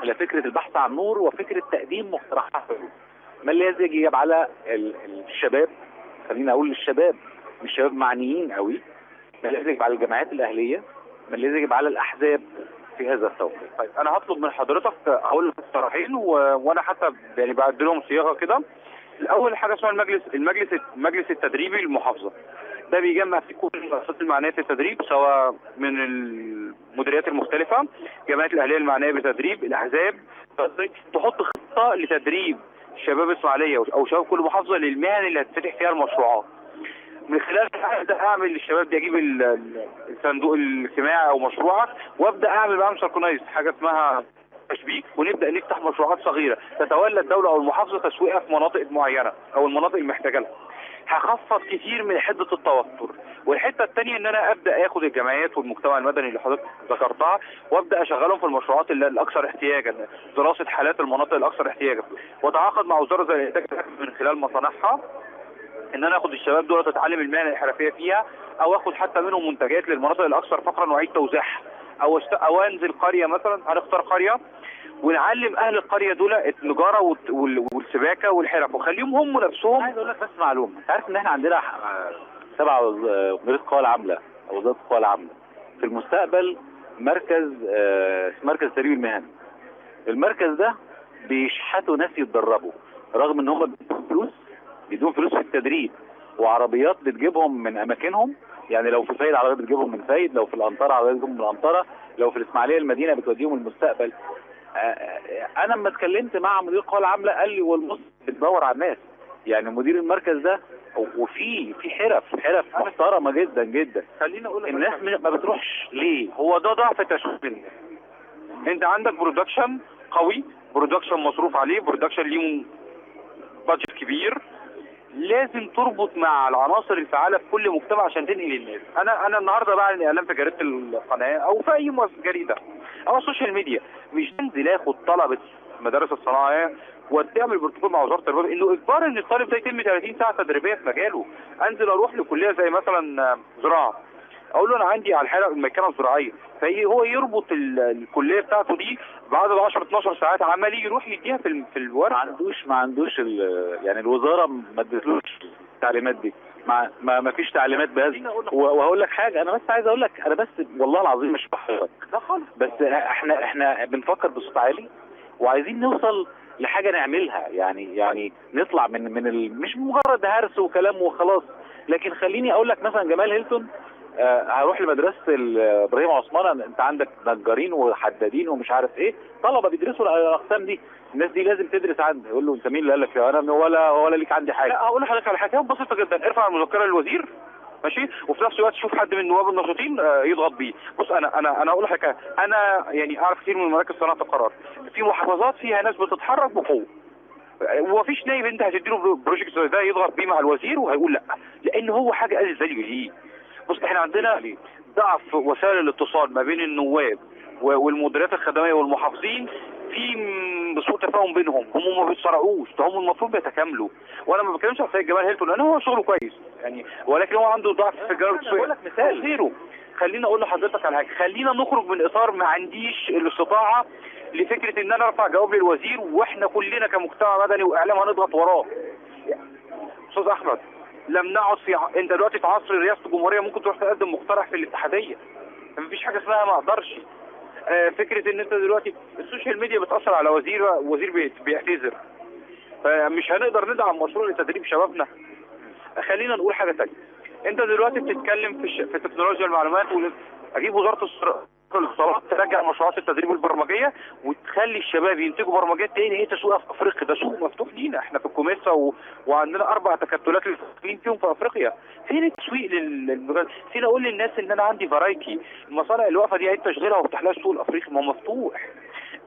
الى فكره البحث عن نور وفكره تقديم مقترحات، ما الذي يجب على الشباب، خلينا اقول للشباب مش شباب معنيين قوي، ما الذي يجب على الجمعيات الاهليه، ما الذي يجب على الاحزاب في هذا التوقيت. طيب انا هطلب من حضرتك اقول اقتراحين وانا حتى يعني بعد لهم صياغه كده. الاول حاجه اسمها المجلس التدريبي للمحافظه، ده بيجمع في كل المؤسسات المعنيه في التدريب، سواء من المديريات المختلفه، الجمعيات الاهليه المعنيه بالتدريب، الاحزاب، تحط خطه لتدريب شباب اسماعيليه او شباب كل محافظه للمهن اللي هتفتح فيها المشروعات. من خلال ابدا اعمل للشباب دي، اجيب الصندوق الاجتماعي او مشروعك وابدا اعمل معاهم سيركونايز، حاجه اسمها تشبيك، ونبدا نفتح مشروعات صغيره تتولى الدوله او المحافظه تسويقها في مناطق معينه او المناطق المحتاجه لها. هخفض كتير من حده التوتر. والحته الثانيه ان انا ابدا اخد الجمعيات والمجتمع المدني اللي حضرتك ذكرتها وابدا اشغلهم في المشروعات الاكثر احتياجا، دراسه حالات المناطق الاكثر احتياجا، واتعاقد مع وزاره زي الانتاج من خلال مصانعها ان انا اخد الشباب دول تتعلم المهنه الحرفيه فيها، او اخد حتى منهم منتجات للمناطق الاكثر فقرا واعيد توزيعها، او انزل قريه مثلا، هنختار قريه ونعلم اهل القريه دول النجاره والسباكه والحرف وخليهم هم نفسهم. عايز اقول لك بس معلومه، انت عارف ان احنا عندنا 7 وزاره القوى العامله او وزاره القوى العامله في المستقبل مركز تدريب المهن. المركز ده بيشحتوا ناس يتدربوا، رغم ان هم بيدون فلوس في التدريب، وعربيات بتجيبهم من اماكنهم، يعني لو في فايد عربيه بتجيبهم من فايد، لو في الانطره عربيه بتجيبهم من الانطره، لو في الاسماعيليه المدينه بتوديهم المستقبل. انا لما اتكلمت مع مدير القوى العامله قال لي والمص بتدور على الناس، يعني مدير المركز ده وفي حرف محترمه جدا جدا. خليني اقول لك الناس ما بتروحش ليه؟ هو ده ضعف تشغيل. انت عندك برودكشن قوي، برودكشن مصروف عليه، برودكشن ليه بادجت كبير، لازم تربط مع العناصر الفعاله في كل مجتمع عشان تنقل الناس. انا النهارده بعلن اعلان في جريده القناه او في اي جريده او السوشيال ميديا، مش انزل اخد طلبه مدارس الصناعيه وتعمل بروتوكول مع وزاره التربيه انه اجبار ان الطالب ده يتم 30 ساعه تدريبيه في مجاله. انزل اروح لكليه زي مثلا زراعه، اقول له انا عندي على الحلقه الميكانه الزراعيه، فهو يربط الكليه بتاعته دي بعد ال 10 12 ساعات عملي يروح يديها في الورق. ما عندوش يعني الوزاره ما ادتلوش التعليمات دي، ما فيش تعليمات بهذا. وهقول لك حاجه، انا بس عايز اقول لك، انا بس والله العظيم مش بحرك لا خالص، بس احنا بنفكر بصوت عالي وعايزين نوصل لحاجه نعملها، يعني نطلع من مش مجرد هرس وكلام وخلاص. لكن خليني اقول لك مثلا جمال هيلتون هروح لمدرسه ابراهيم عثمان، انت عندك نجارين وحدادين ومش عارف ايه، طلبه بيدرسوا الاقسام دي، الناس دي لازم تدرس عندي. يقول له انت مين اللي قال لك؟ انا ولا ليك عندي حاجه. لا هقول لحضرتك على حاجه بسيطه جدا، ارفع المذكره للوزير ماشي، وفي نفس الوقت شوف حد من النواب النشيطين يضغط بيه. بص انا اقول لحضرتك، انا يعني اعرف كتير من مراكز صناعه القرار، في محافظات فيها ناس بتتحرك بقوه، ومفيش نايب انت هتديله بروجكت ده يضغط بيه مع الوزير وهيقول لا، لان هو حاجه قال زي ليه. بص احنا عندنا ضعف وسائل الاتصال ما بين النواب والمديريات الخدميه والمحافظين في سوء تفاهم بينهم، هم ما بيتصارعوش، ده هم المفروض بيتكاملوا. وانا ما بتكلمش على سيد جمال هيلتون لان هو شغله كويس يعني، ولكن هو عنده ضعف في الجانب التسويقي. بقول لك مثال غيره. خليني اقول لحضرتك على حاجه، خلينا نخرج من اطار ما عنديش الاستطاعه لفكره ان انا ارفع جواب للوزير واحنا كلنا كمجتمع مدني واعلام هنضغط وراه. استاذ احمد، لم نعد انت دلوقتي في عصر رئاسه الجمهوريه ممكن تروح تقدم مقترح في الاتحاديه، مفيش حاجه اسمها ما اقدرش. فكره ان انت دلوقتي السوشيال ميديا بتاثر على وزير بيعتذر، فمش هنقدر ندعم مشروع لتدريب شبابنا. خلينا نقول حاجه ثانيه، انت دلوقتي بتتكلم في تكنولوجيا المعلومات، اجيب وزاره الاتصالات ترجع مشروعات التدريب البرمجيه وتخلي الشباب ينتجوا برمجيات تاني. ايه تسويقها في افريقيا؟ ده سوق مفتوح لينا احنا في الكوميسا وعندنا 4 تكتلات اللي فيهم في افريقيا. فين التسويق فين اقول للناس ان انا عندي فرايتي؟ المصانع اللي واقفه دي عيد تشغيلها وافتح لها السوق الافريقي، ما هو مفتوح.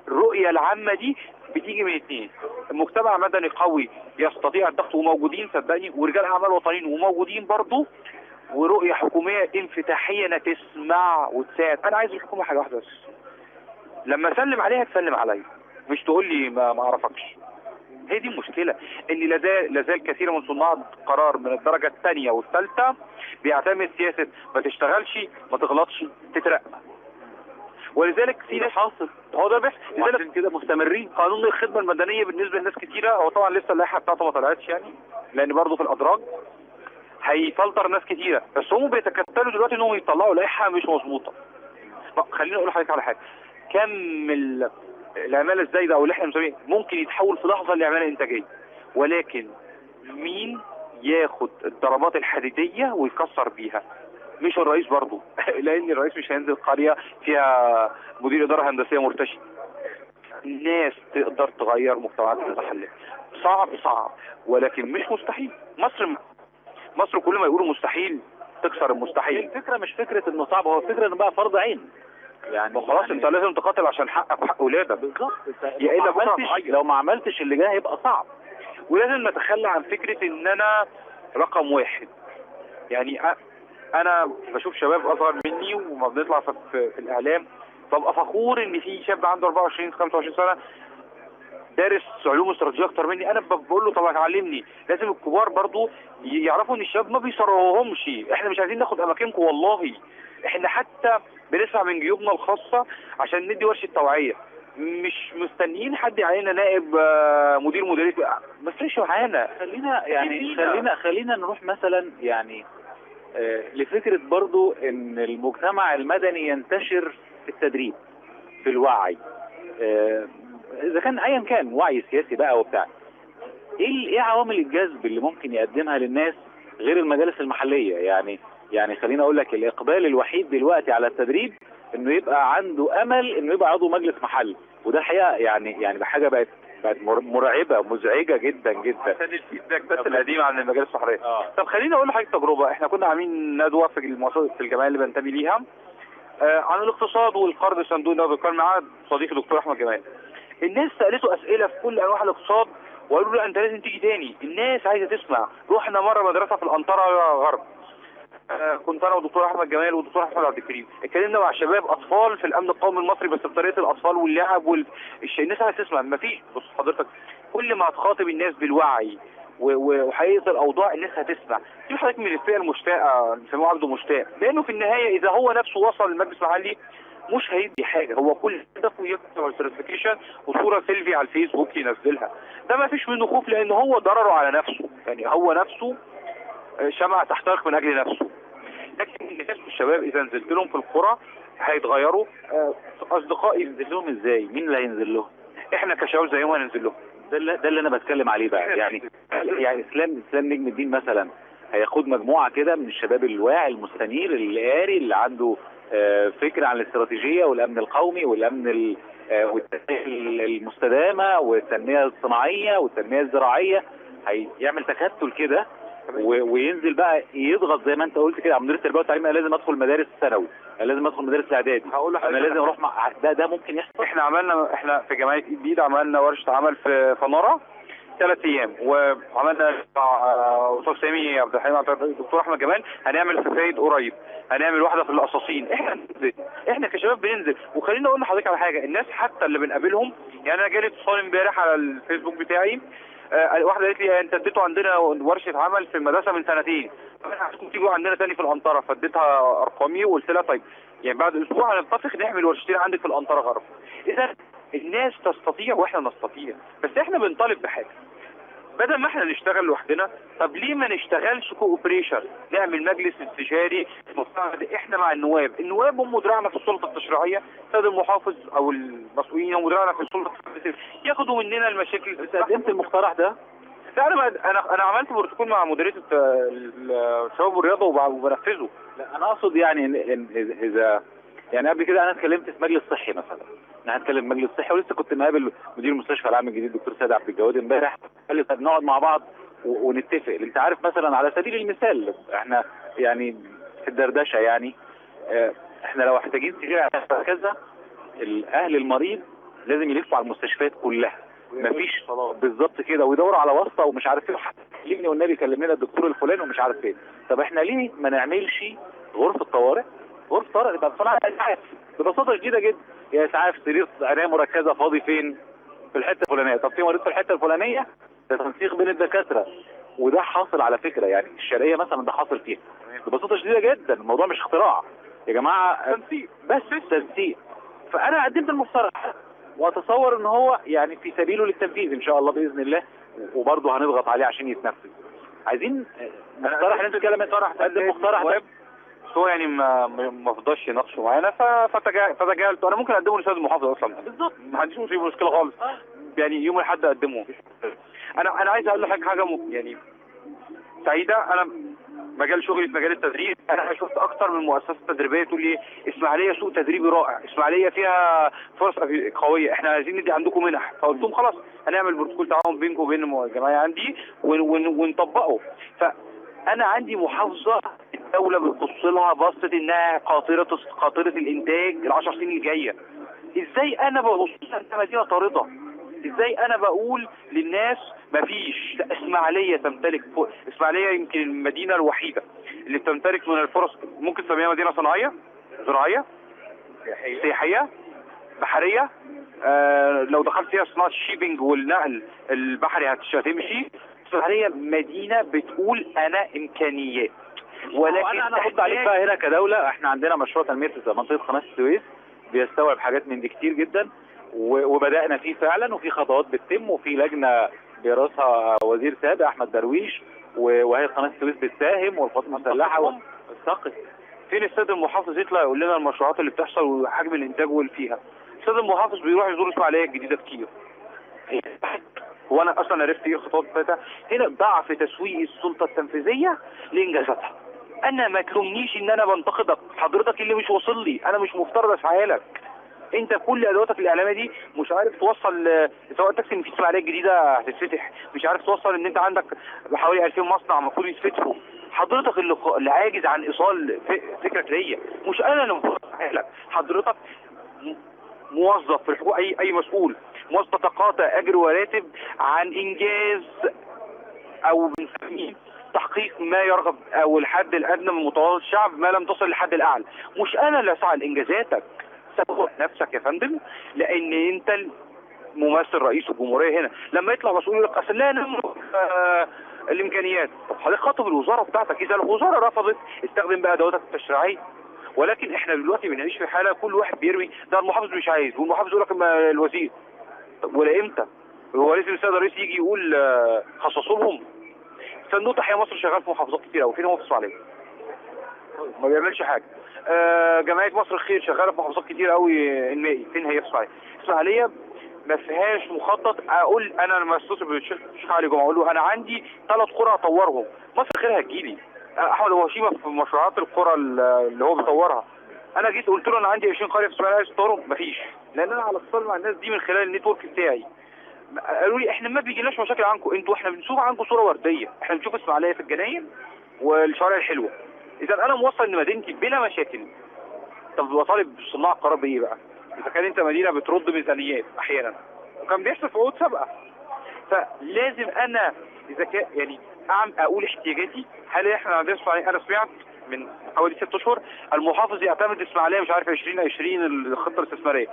الرؤيه العامه دي بتيجي من 2، المجتمع مدني قوي يستطيع الضغط وموجودين صدقني، ورجال اعمال وطنيين وموجودين برضه، ورؤيه حكوميه انفتاحيه تسمع وتساعد. انا عايز الحكومه حاجه واحده بس، لما اسلم عليها تسلم عليا، مش تقول لي ما اعرفكش. هي دي المشكله، ان لازال كثير من صناع القرار من الدرجه الثانيه والثالثه بيعتمد سياسه ما تشتغلش ما تغلطش تترقى، ولذلك في ناس حاصل هو ده بس لذلك كده مستمرين. قانون الخدمه المدنيه بالنسبه لناس كثيره، هو طبعا لسه اللائحه بتاعته ما طلعتش يعني، لان برضه في الادراج هيفلتر ناس كتيره، بس هم بيتكتلوا دلوقتي انهم يطلعوا لائحه مش مظبوطه. خليني اقول لحضرتك على حاجه، كم العماله الزايده او اللي احنا بنسميه ممكن يتحول في لحظه لعماله انتاجيه، ولكن مين ياخد الضربات الحديديه ويكسر بيها؟ مش الرئيس برضه لان الرئيس مش هينزل قريه فيها مدير اداره هندسيه مرتشي. الناس تقدر تغير مجتمعات المحليه، صعب ولكن مش مستحيل. مصر كل ما يقولوا مستحيل تكسر المستحيل. الفكره مش فكره انه صعب، هو فكره انه بقى فرض عين يعني. خلاص يعني انت لازم تقاتل عشان حقك وحق اولادك. بالظبط، يا الا لو ما عملتش اللي جاي هيبقى صعب. ولازم نتخلى عن فكره ان انا رقم واحد. يعني انا بشوف شباب اصغر مني وما بنطلع في الاعلام ببقى فخور ان في شاب عنده 24 25 سنه دارس علوم استراتيجيه اكتر مني. انا بقول له طب علمني. لازم الكبار برضو يعرفوا ان الشباب ما بيصرهمش، احنا مش عايزين ناخد اماكنكم والله، احنا حتى بندفع من جيوبنا الخاصه عشان ندي ورشه توعيه، مش مستنيين حد علينا نائب مدير مديريه، ما تفرقش معانا. خلينا نروح مثلا يعني لفكره برضو ان المجتمع المدني ينتشر في التدريب في الوعي، اذا كان ايا كان وعي سياسي بقى وبتاع. ايه عوامل الجذب اللي ممكن يقدمها للناس غير المجالس المحليه؟ يعني خليني اقول لك، الاقبال الوحيد دلوقتي على التدريب انه يبقى عنده امل انه يبقى عضو مجلس محلي، وده الحقيقه يعني حاجه بقت مرعبه مزعجه جدا جدا عشان الفيدباك بس القديم عن المجالس المحليه. طب خليني اقول لحضرتك تجربه. احنا كنا عاملين ندوه في في الجمعيه اللي بنتمي ليها عن الاقتصاد والقرض الصندوقي ده، كان معاه صديقي دكتور احمد جمال. الناس سالته اسئله في كل انواع الاقتصاد وقالوا له انت لازم تيجي تاني، الناس عايزه تسمع. رحنا مره مدرسه في الانطره غرب، كنت انا والدكتور احمد جمال والدكتور احمد عبد الكريم، اتكلمنا مع شباب اطفال في الامن القومي المصري بس بطريقه الاطفال واللعب الناس عايزه تسمع. مفيش، بص حضرتك، كل ما هتخاطب الناس بالوعي وحقيقه الاوضاع الناس هتسمع. في حضرتك من الفئه المشتاقه بيسموه عبده مشتاق، لانه في النهايه اذا هو نفسه وصل للمجلس المحلي مش هيدي حاجه، هو كل هدفه يكتب السيرتيفيكيشن وصوره سيلفي على الفيسبوك ينزلها. ده ما فيش منه خوف لان هو ضرره على نفسه، يعني هو نفسه شمعة تحترق من اجل نفسه. لكن الناس والشباب اذا نزلت لهم في القرى هيتغيروا. اصدقائي ينزل لهم ازاي؟ مين اللي هينزل لهم؟ احنا كشباب زيهم هننزل لهم. ده اللي انا بتكلم عليه بقى. يعني اسلام نجم الدين مثلا هياخد مجموعه كده من الشباب الواعي المستنير اللي قاري اللي عنده فكره عن الاستراتيجيه والامن القومي والامن والتنميه المستدامه والتنميه الصناعيه والتنميه الزراعيه، هيعمل تكتل كده وينزل بقى يضغط زي ما انت قلت كده على مدير التربيه والتعليم. انا لازم ادخل مدارس الثانوي، انا لازم ادخل مدارس الاعدادي، انا لازم اروح ده ممكن يحصل. احنا في جمعيه ايد بيد عملنا ورشه عمل في فناره 3 ايام، وعملنا مع استاذ سامي عبد الحليم الدكتور احمد جمال هنعمل في فايد قريب، هنعمل واحده في القصاصين. احنا كشباب بننزل. وخليني اقول لحضرتك على حاجه، الناس حتى اللي بنقابلهم، يعني انا جالي اتصال امبارح على الفيسبوك بتاعي، واحده قالت لي انت اديتوا عندنا ورشه عمل في المدرسه من 2 سنين، احنا عايزكم تيجوا عندنا تاني في الانطره. فاديتها ارقامي وقلت لها طيب يعني بعد اسبوع هنتفق نعمل ورشتين عندك في الانطره غرب. اذا الناس تستطيع واحنا نستطيع، بس احنا بنطالب بحاجه، بدل ما احنا نشتغل لوحدنا، طب ليه ما نشتغلش كوبريشن؟ نعمل مجلس استشاري مساعد احنا مع النواب هم دراعنا في السلطه التشريعيه، السيد المحافظ او المسؤولين هم دراعنا في السلطه التنفيذيه، ياخدوا مننا المشاكل. قدمت المقترح ده؟ لا انا عملت بروتوكول مع مديريه الشباب والرياضه وبنفذه. لا انا اقصد يعني إن اذا يعني قبل كده انا اتكلمت في مجلس صحي مثلا، انا هتكلم مجلس صحي، ولسه كنت مقابل مدير المستشفى العام الجديد دكتور سيد عبد الجواد امبارح، قال لي طب نقعد مع بعض ونتفق. انت عارف مثلا على سبيل المثال احنا يعني في الدردشه يعني احنا لو محتاجين سرير على كذا، الاهل المريض لازم يلفوا على المستشفيات كلها، مفيش بالظبط كده، ويدوروا على واسطه ومش عارف ايه، كلمني والنبي كلم لنا الدكتور الفلاني ومش عارف فين. طب احنا ليه ما نعملش غرفه طوارئ؟ غرفه طوارئ يبقى بصناعه اسعاف ببساطه شديده جدا، يا اسعاف سرير عنايه مركزه فاضي فين؟ في الحته الفلانيه. طب في مريض في الحته الفلانيه، ده تنسيق بين الدكاتره، وده حاصل على فكره، يعني الشرقيه مثلا ده حاصل فيها ببساطه شديده جدا. الموضوع مش اختراع يا جماعه، تنسيق بس تنسيق. فانا قدمت المقترح واتصور ان هو يعني في سبيله للتنفيذ ان شاء الله باذن الله، وبرضه هنضغط عليه عشان يتنفذ. عايزين مقترح، انت تتكلم تقدم مقترح ده، بس هو يعني ما فضلش يناقشوا معانا فتجاهلته. انا ممكن اقدمه للاستاذ المحافظ اصلا بالظبط، ما عنديش مشكله خالص، يعني يوم الاحد اقدمه. انا عايز اقول لك حاجه يعني سعيده. انا مجال شغلي في مجال التدريب، انا شفت اكتر من مؤسسه تدريبيه تقول لي اسماعيليه سوق تدريبي رائع، اسماعيليه فيها فرص قويه، احنا عايزين ندي عندكم منح. فقلت لهم خلاص هنعمل بروتوكول تعاون بينكم وبين الجماعه عندي ونطبقه. فانا عندي محافظه الدوله بتبص لها بصت انها قاطره الانتاج ال10 سنين الجايه. ازاي انا ببص لها مدينه طارده؟ ازاي انا بقول للناس مفيش؟ اسماعيليه تمتلك اسماعيليه يمكن المدينه الوحيده اللي بتمتلك من الفرص، ممكن تسميها مدينه صناعيه، زراعيه، سياحيه، بحريه. لو دخلت فيها صناعه الشيبنج والنقل البحري هتمشي. اسماعيليه مدينه بتقول انا امكانيات. ولكن انا احط عليك بقى هنا كدوله، احنا عندنا مشروع تنميه في منطقه قناه السويس بيستوعب حاجات من دي كتير جدا، وبدانا فيه فعلا، وفي خطوات بتتم، وفي لجنه بيرأسها وزير سابق احمد درويش، وهي قناه السويس بتساهم، والقوات المسلحه والثقل. فين السيد المحافظ يطلع يقول لنا المشروعات اللي بتحصل وحجم الانتاج واللي فيها؟ السيد المحافظ بيروح يزور اسماعيليه الجديده كتير. هو انا اصلا عرفت ايه الخطوات بتاعتها؟ هنا ضعف تسويق السلطه التنفيذيه لانجازاتها. انا ما تلومنيش ان انا بنتقدك، حضرتك اللي مش واصل لي، انا مش مفترض اسعى لك. انت كل ادواتك الاعلاميه دي مش عارف توصل، سواء تكسي ان في اسماعيليه الجديده هتتفتح، مش عارف توصل ان انت عندك حوالي 2000 مصنع المفروض يتفتحوا. حضرتك اللي عاجز عن ايصال فكرك ليا، مش انا اللي المفروض اسعى لك. حضرتك موظف في الحقوق، اي مسؤول موظف تقاطع اجر وراتب عن انجاز او بنسميه تحقيق ما يرغب او الحد الادنى من متوسط الشعب ما لم تصل للحد الاعلى. مش انا اللي اسعى لانجازاتك، سوق نفسك يا فندم، لان انت ممثل رئيس الجمهوريه هنا. لما يطلع مسؤول يقول لك اصل لا نملك الامكانيات، طب حضرتك خاطب الوزاره بتاعتك، اذا الوزاره رفضت استخدم بقى ادواتك التشريعيه. ولكن احنا دلوقتي بنعيش في حاله كل واحد بيرمي، ده المحافظ مش عايز، والمحافظ يقول لك الوزير. طب ولا امتى؟ هو لازم السيد الرئيس يجي يقول خصصوا لهم؟ صندوق تحيا مصر شغال في محافظات كتير قوي، فين هو في الاسماعيليه؟ ما بيعملش حاجه. جمعيه مصر الخير شغاله في محافظات كتير قوي انمائي، فين هي في الاسماعيليه؟ الاسماعيليه ما فيهاش مخطط. اقول انا لما اتصل بالشيخ علي جمعه اقول له انا عندي 3 قرى اطورهم، مصر الخير هتجيلي. احمد ابو هشيمه في مشروعات القرى اللي هو بيطورها، انا جيت قلت له انا عندي 20 قريه في الاسماعيليه عايز اطورهم، مفيش، لان انا على اتصال مع الناس دي من خلال النتورك بتاعي. قالوا لي احنا ما بيجيناش مشاكل عنكم، انتوا احنا بنشوف عنكم صوره ورديه، احنا بنشوف اسماعيليه في الجناين والشوارع الحلوه. اذا انا موصل ان مدينتي بلا مشاكل. طب بطالب صناع القرار بايه بقى؟ اذا كان انت مدينه بترد ميزانيات احيانا، وكان بيحصل في عقود سابقه. فلازم انا اذا كان يعني اقول احتياجاتي. هل احنا عندنا اسماعيليه؟ انا سمعت من حوالي 6 اشهر المحافظ يعتمد اسماعيليه مش عارف 2020 الخطه الاستثماريه.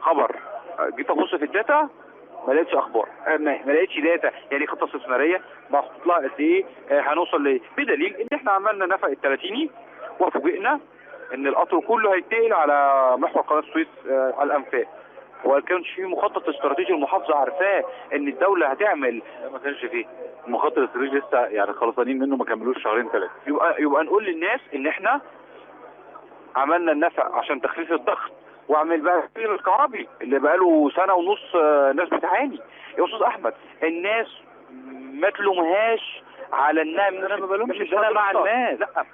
خبر جيت ابص في الداتا ما لقيتش اخبار، ما لقيتش داتا يعني خطه استثماريه محطوط لها قد ايه، هنوصل لايه، بدليل ان احنا عملنا نفق الثلاثيني وفوجئنا ان القطر كله هيتنقل على محور قناه السويس على الانفاق. وما كانش في مخطط استراتيجي المحافظه عارفاه ان الدوله هتعمل. ما كانش فيه المخطط الاستراتيجي لسه يعني خلصانين منه ما كملوش شهرين 3. يبقى نقول للناس ان احنا عملنا النفق عشان تخفيف الضغط، واعمل بقى السير الكهربي اللي بقاله سنه ونص ناس بتعاني. يا استاذ احمد الناس ما تلومهاش على انها انا ما بلومش، انا مع الناس. لا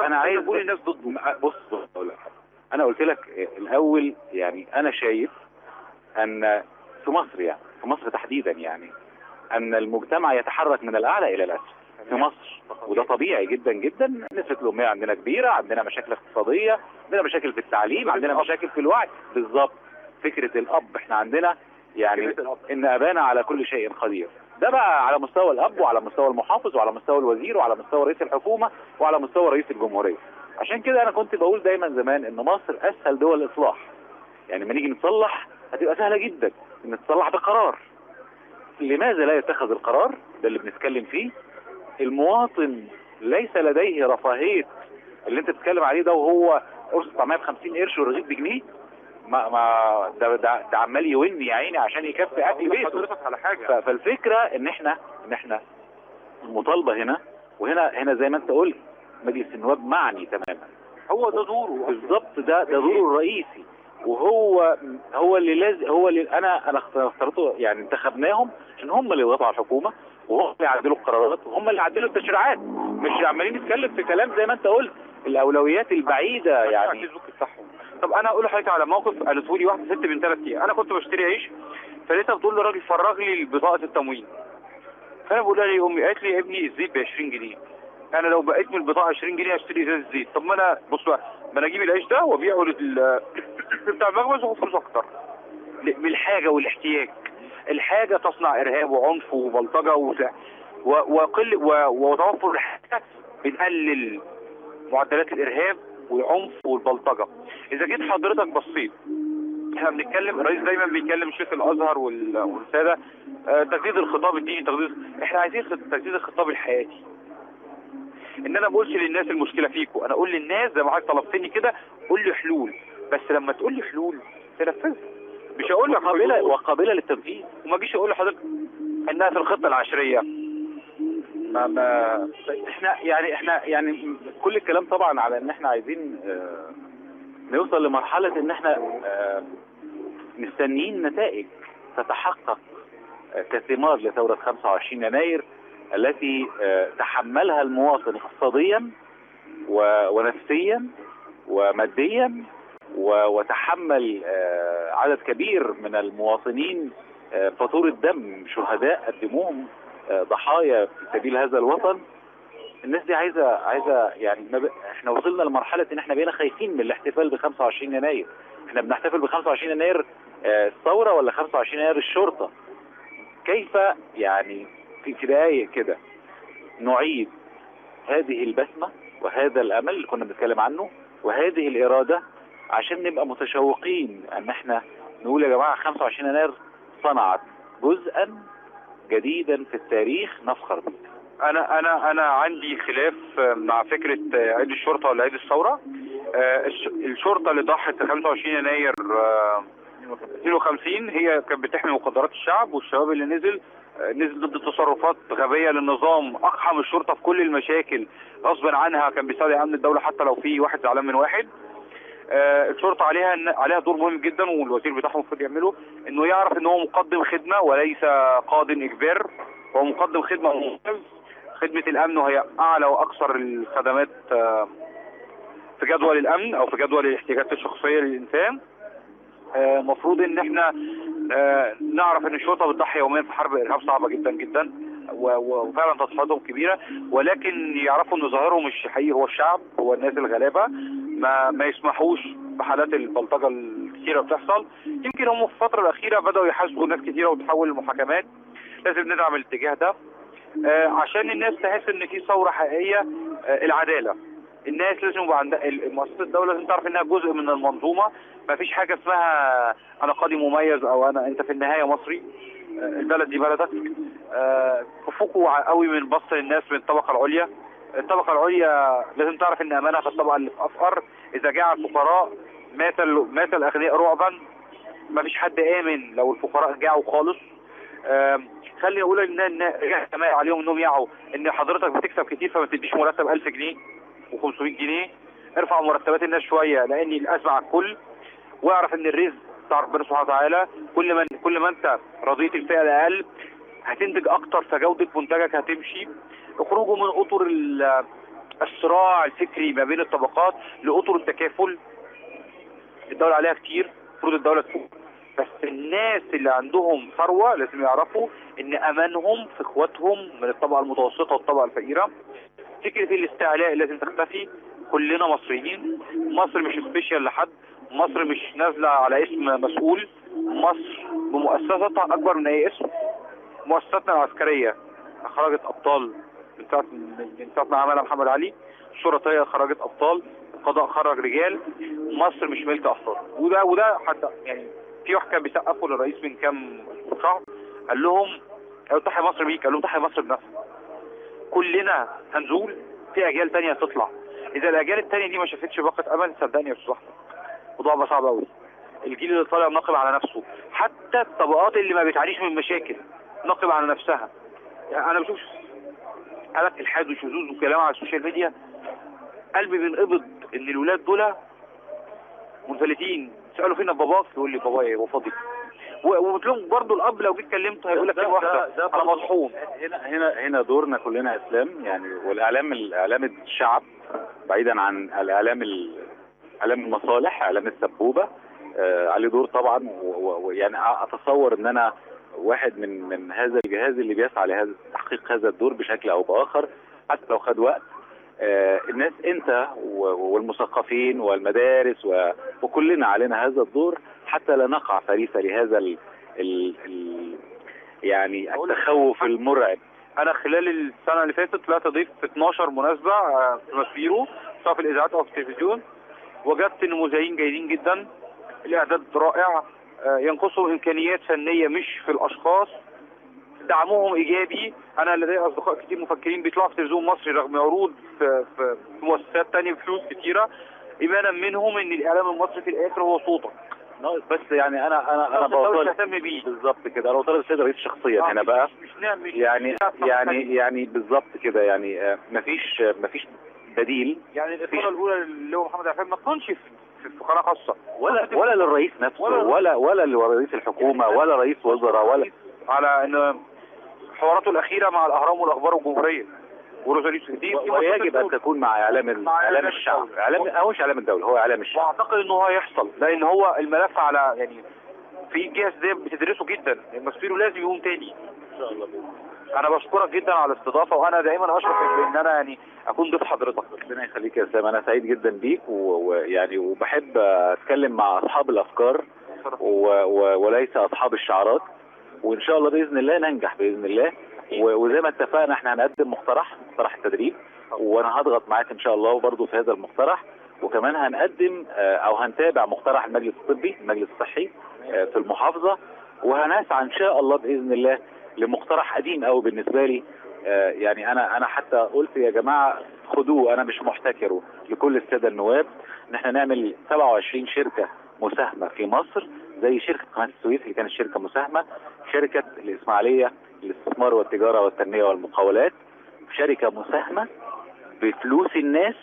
انا عايز اقول الناس ضده. بص انا قلت لك الاول يعني انا شايف ان في مصر يعني في مصر تحديدا يعني ان المجتمع يتحرك من الاعلى الى الاسفل في مصر، وده طبيعي جدا جدا. نسبة الأمية عندنا كبيرة، عندنا مشاكل اقتصادية، عندنا مشاكل في التعليم، عندنا مشاكل في الوعي. بالظبط فكرة الأب احنا عندنا يعني إن أبانا على كل شيء قدير. ده بقى على مستوى الأب وعلى مستوى المحافظ وعلى مستوى الوزير وعلى مستوى رئيس الحكومة وعلى مستوى رئيس الجمهورية. عشان كده أنا كنت بقول دايما زمان إن مصر أسهل دول الإصلاح. يعني لما نيجي نصلح هتبقى سهلة جدا إن تصلح بقرار. لماذا لا يتخذ القرار؟ ده اللي بنتكلم فيه. المواطن ليس لديه رفاهية اللي انت بتتكلم عليه ده، وهو قرص طعمية ب50 قرش والرغيف بجنيه. ده عمال يوني يا عيني عشان يكفي اكل بيته. على حاجة. فالفكرة ان احنا المطالبة هنا وهنا زي ما انت قلت مجلس النواب معني تماما. هو ده دوره بالظبط، ده دوره الرئيسي، وهو اللي لازم، هو اللي انا اخترته يعني انتخبناهم عشان هم اللي يضغطوا على الحكومه وهم اللي يعدلوا القرارات وهم اللي يعدلوا التشريعات، مش عمالين نتكلم في كلام زي ما انت قلت الاولويات البعيده يعني. طب انا اقول لحضرتك على موقف قالته لي واحده ست من 3 ايام. انا كنت بشتري عيش فلقيتها بتقول للراجل فرغ لي بطاقه التموين. فانا بقول لها ليه امي؟ قالت لي يا ابني الزيت ب 20 جنيه. انا لو بقيت من البطاقه 20 جنيه اشتري ازازه زيت. طب ما انا بص بقى، ما انا اجيب العيش ده وابيعه بتاع المخبز واخد فلوس اكتر من الحاجه والاحتياج. الحاجه تصنع ارهاب وعنف وبلطجه وتوفر الحاجه بتقلل معدلات الارهاب والعنف والبلطجه. اذا جيت حضرتك بصيت احنا بنتكلم، الرئيس دايما بيتكلم شيخ الازهر والساده تجديد الخطاب الديني، احنا عايزين تجديد الخطاب الحياتي. ان انا ما بقولش للناس المشكله فيكم، انا اقول للناس زي ما حضرتك طلبتني كده قول لي حلول، بس لما تقول لي حلول تنفذها. مش هقول لك وقابله للتنفيذ، وما اجيش اقول لحضرتك انها في الخطه العشريه. احنا يعني كل الكلام طبعا على ان احنا عايزين نوصل لمرحله ان احنا مستنيين نتائج تتحقق كثمار لثوره 25 يناير التي تحملها المواطن اقتصاديا ونفسيا وماديا، وتحمل عدد كبير من المواطنين فاتورة دم شهداء قدموهم ضحايا في سبيل هذا الوطن. الناس دي عايزه يعني احنا وصلنا لمرحله ان احنا بقينا خايفين من الاحتفال ب 25 يناير. احنا بنحتفل ب 25 يناير الثوره ولا 25 يناير الشرطه؟ كيف يعني في دقايق كده نعيد هذه البسمه وهذا الامل اللي كنا بنتكلم عنه وهذه الاراده عشان نبقى متشوقين ان احنا نقول يا جماعه 25 يناير صنعت جزءا جديدا في التاريخ نفخر به. انا عندي خلاف مع فكره عيد الشرطه ولا عيد الثوره. الشرطه اللي ضحت 25 يناير 52 هي كانت بتحمي مقدرات الشعب، والشباب اللي نزل ضد تصرفات غبيه للنظام اقحم الشرطه في كل المشاكل غصبا عنها، كان بيساعد امن الدوله حتى لو في واحد زعلان من واحد. الشرطه عليها دور مهم جدا، والوزير بتاعهم المفروض يعمله انه يعرف ان هو مقدم خدمه وليس قاض اجبار. هو مقدم خدمه ممتاز، خدمه الامن وهي اعلى واكثر الخدمات في جدول الامن او في جدول الاحتياجات الشخصيه للانسان. مفروض ان احنا نعرف ان الشرطه بتضحي يوميا في حرب ارهاب صعبه جدا جدا، وفعلا تضحياتهم كبيره، ولكن يعرفوا ان ظاهرهم الحقيقي هو الشعب، هو الناس الغلابه. ما يسمحوش بحالات البلطجه كتيره بتحصل. يمكن هم في الفتره الاخيره بداوا يحاسبوا ناس كتيره وتحول المحاكمات. لازم ندعم الاتجاه ده عشان الناس تحس ان في ثوره حقيقيه. العداله، الناس لازم يبقى عندها مؤسسات الدوله لازم تعرف انها جزء من المنظومه. ما فيش حاجه اسمها انا قاضي مميز او انت في النهايه مصري. البلد دي بلدك. تفوقوا قوي من بص للناس من الطبقه العليا. الطبقه العليا لازم تعرف ان امانها في الطبقه اللي في افقر. اذا جاع الفقراء مات الاغنياء رعبا. ما فيش حد امن لو الفقراء جاعوا خالص. خلي اقول ان كمان عليهم انهم يعوا ان حضرتك بتكسب كتير فما تديش مرتب 1000 جنيه و500 جنيه. ارفع مرتبات الناس شويه لان الازمه على الكل. واعرف ان الرزق بتاع ربنا سبحانه وتعالى. كل ما انت رضيت الفئه الاقل هتنتج اكتر فجوده منتجك هتمشي. اخرجوا من اطر الصراع الفكري ما بين الطبقات لاطر التكافل. الدوله عليها كتير المفروض الدوله تفوق. بس الناس اللي عندهم ثروه لازم يعرفوا ان امانهم في اخواتهم من الطبقه المتوسطه والطبقه الفقيره. فكره الاستعلاء لازم تختفي. كلنا مصريين. مصر مش سبيشال لحد. مصر مش نازله على اسم مسؤول. مصر بمؤسساتها اكبر من اي اسم. مؤسساتنا العسكريه خرجت ابطال من ساعه ما عملها محمد علي. الشرطيه خرجت ابطال. القضاء خرج رجال. مصر مش ملك افراد. وده حتى يعني في واحد كان بيسقفوا للرئيس من كام شهر قال لهم تحيا مصر بيك. قال لهم تحيا مصر بنفسك. كلنا هنزول في اجيال تانية هتطلع. اذا الاجيال التانية دي ما شافتش باقة امل صدقني يا استاذ احمد الموضوع بقى صعب قوي. الجيل اللي طالع ناقم على نفسه. حتى الطبقات اللي ما بتعانيش من مشاكل ناقم على نفسها. يعني انا بشوف حالات الحاد وشذوذ وكلام على السوشيال ميديا قلبي بينقبض ان الولاد دول منفلتين. سالوا فين باباك يقول لي بابايا هو فاضي. وبتلوم برضه الاب لو جيت كلمته هيقول لك كلمه واحده انا مطحون. هنا دورنا كلنا اسلام يعني. والاعلام الشعب بعيدا عن اعلام المصالح اعلام السبوبه عليه دور طبعا. ويعني اتصور ان انا واحد من هذا الجهاز اللي بيسعى لتحقيق هذا الدور بشكل او باخر حتى لو خد وقت. الناس انت والمثقفين والمدارس وكلنا علينا هذا الدور حتى لا نقع فريسة لهذا يعني التخوف المرعب. انا خلال السنه اللي فاتت طلعت اضيف في 12 مناسبه في مسبيرو سواء في الاذاعات او في التلفزيون. وجدت ان مذيعين جيدين جدا. الاعداد رائع. ينقصهم امكانيات فنيه مش في الاشخاص. دعمهم ايجابي. انا لدي اصدقاء كتير مفكرين بيطلعوا في تلفزيون مصري رغم عروض في مؤسسات تانية بفلوس كتيره. ايمانا منهم ان الاعلام المصري في الاخر هو صوتك. بس يعني انا بطالب اهتم بيه بالظبط كده. انا بطالب السيد الرئيس شخصيا هنا بقى مش يعني بالظبط كده يعني مفيش بديل. يعني الإدارة الأولى اللي هو محمد عفان ما تكونش في قناة خاصة ولا للرئيس نفسه ولا لرئيس الحكومة ولا رئيس وزراء ولا على إن حواراته الأخيرة مع الأهرام والأخبار الجمهورية وروزاليس دي ويجب أن تكون مع إعلام الشعب. مش إعلام الدولة هو إعلام الشعب. وأعتقد إنه هيحصل لأن هو الملف على يعني في جهاز ده بتدرسه جدا. المسبيرو لازم يقوم تاني إن شاء الله. انا بشكرك جدا على الاستضافه وانا دائما اشرف بان انا يعني اكون ضيف حضرتك. ربنا يخليك يا اسلام. انا سعيد جدا بيك ويعني وبحب اتكلم مع اصحاب الافكار وليس اصحاب الشعارات. وان شاء الله باذن الله ننجح باذن الله. وزي ما اتفقنا احنا هنقدم مقترح التدريب وانا هضغط معاك ان شاء الله برضه في هذا المقترح. وكمان هنقدم او هنتابع مقترح المجلس الطبي المجلس الصحي في المحافظه. وهنسعى ان شاء الله باذن الله لمقترح قديم قوي بالنسبه لي. يعني انا حتى قلت يا جماعه خدوه انا مش محتكره لكل الساده النواب ان احنا نعمل 27 شركه مساهمه في مصر زي شركه قناه السويس اللي كانت شركه مساهمه. شركه الاسماعيليه للاستثمار والتجاره والتنميه والمقاولات شركه مساهمه بفلوس الناس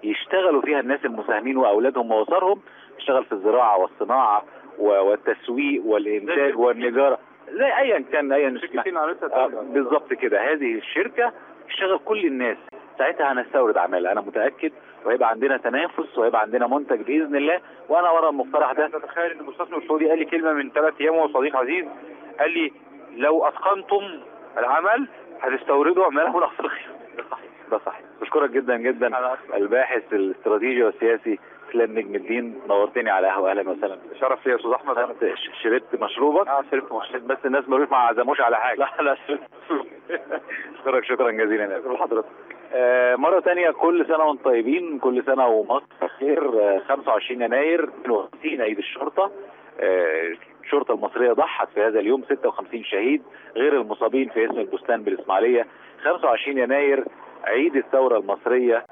يشتغلوا فيها الناس المساهمين واولادهم واسرهم. يشتغل في الزراعه والصناعه والتسويق والانتاج والنجاره زي ايا كان بالظبط كده. هذه الشركه تشتغل كل الناس. ساعتها هنستورد عماله انا متاكد وهيبقى عندنا تنافس وهيبقى عندنا منتج باذن الله. وانا ورا المقترح ده. تتخيل ان المستثمر السعودي قال لي كلمه من 3 ايام وهو صديق عزيز قال لي لو اتقنتم العمل هتستوردوا عماله من افريقيا. ده صحيح. بشكرك جدا جدا الباحث الاستراتيجي والسياسي اهلا نجم الدين، نورتني على قهوه، اهلا وسهلا. شرف لي يا استاذ احمد. شربت مشروبك؟ شربت مشروب. بس الناس ما عزموش على حاجه. لا شربت. اشكرك شكرا جزيلا يا حضرتك. مرة تانية كل سنة وانتم طيبين، كل سنة ومصر بخير. 25 يناير 52 عيد الشرطة. الشرطة المصرية ضحت في هذا اليوم 56 شهيد غير المصابين في اسم البستان بالإسماعيلية. 25 يناير عيد الثورة المصرية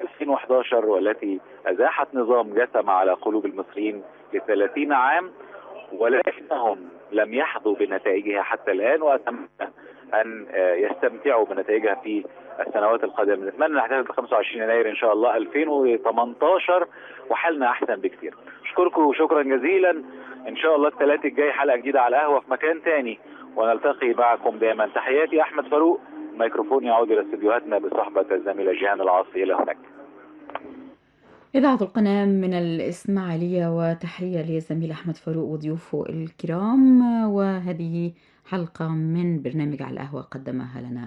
2011 والتي أزاحت نظام جثم على قلوب المصريين ل30 عام، ولكنهم لم يحظوا بنتائجها حتى الآن، وأتمنى أن يستمتعوا بنتائجها في السنوات القادمة. نتمنى نحتفل ب 25 يناير إن شاء الله 2018 وحالنا أحسن بكثير. أشكركم شكرا جزيلا. إن شاء الله الثلاث الجاي حلقة جديدة على القهوة في مكان تاني، ونلتقي معكم دائما. تحياتي أحمد فاروق، ميكروفون يعود إلى استديوهاتنا بصحبة الزميلة جيهان العاصي. إلى هناك. إذاعة القناة من الإسماعيلية، وتحية للزميل أحمد فاروق وضيوفه الكرام. وهذه حلقة من برنامج على القهوة قدمها لنا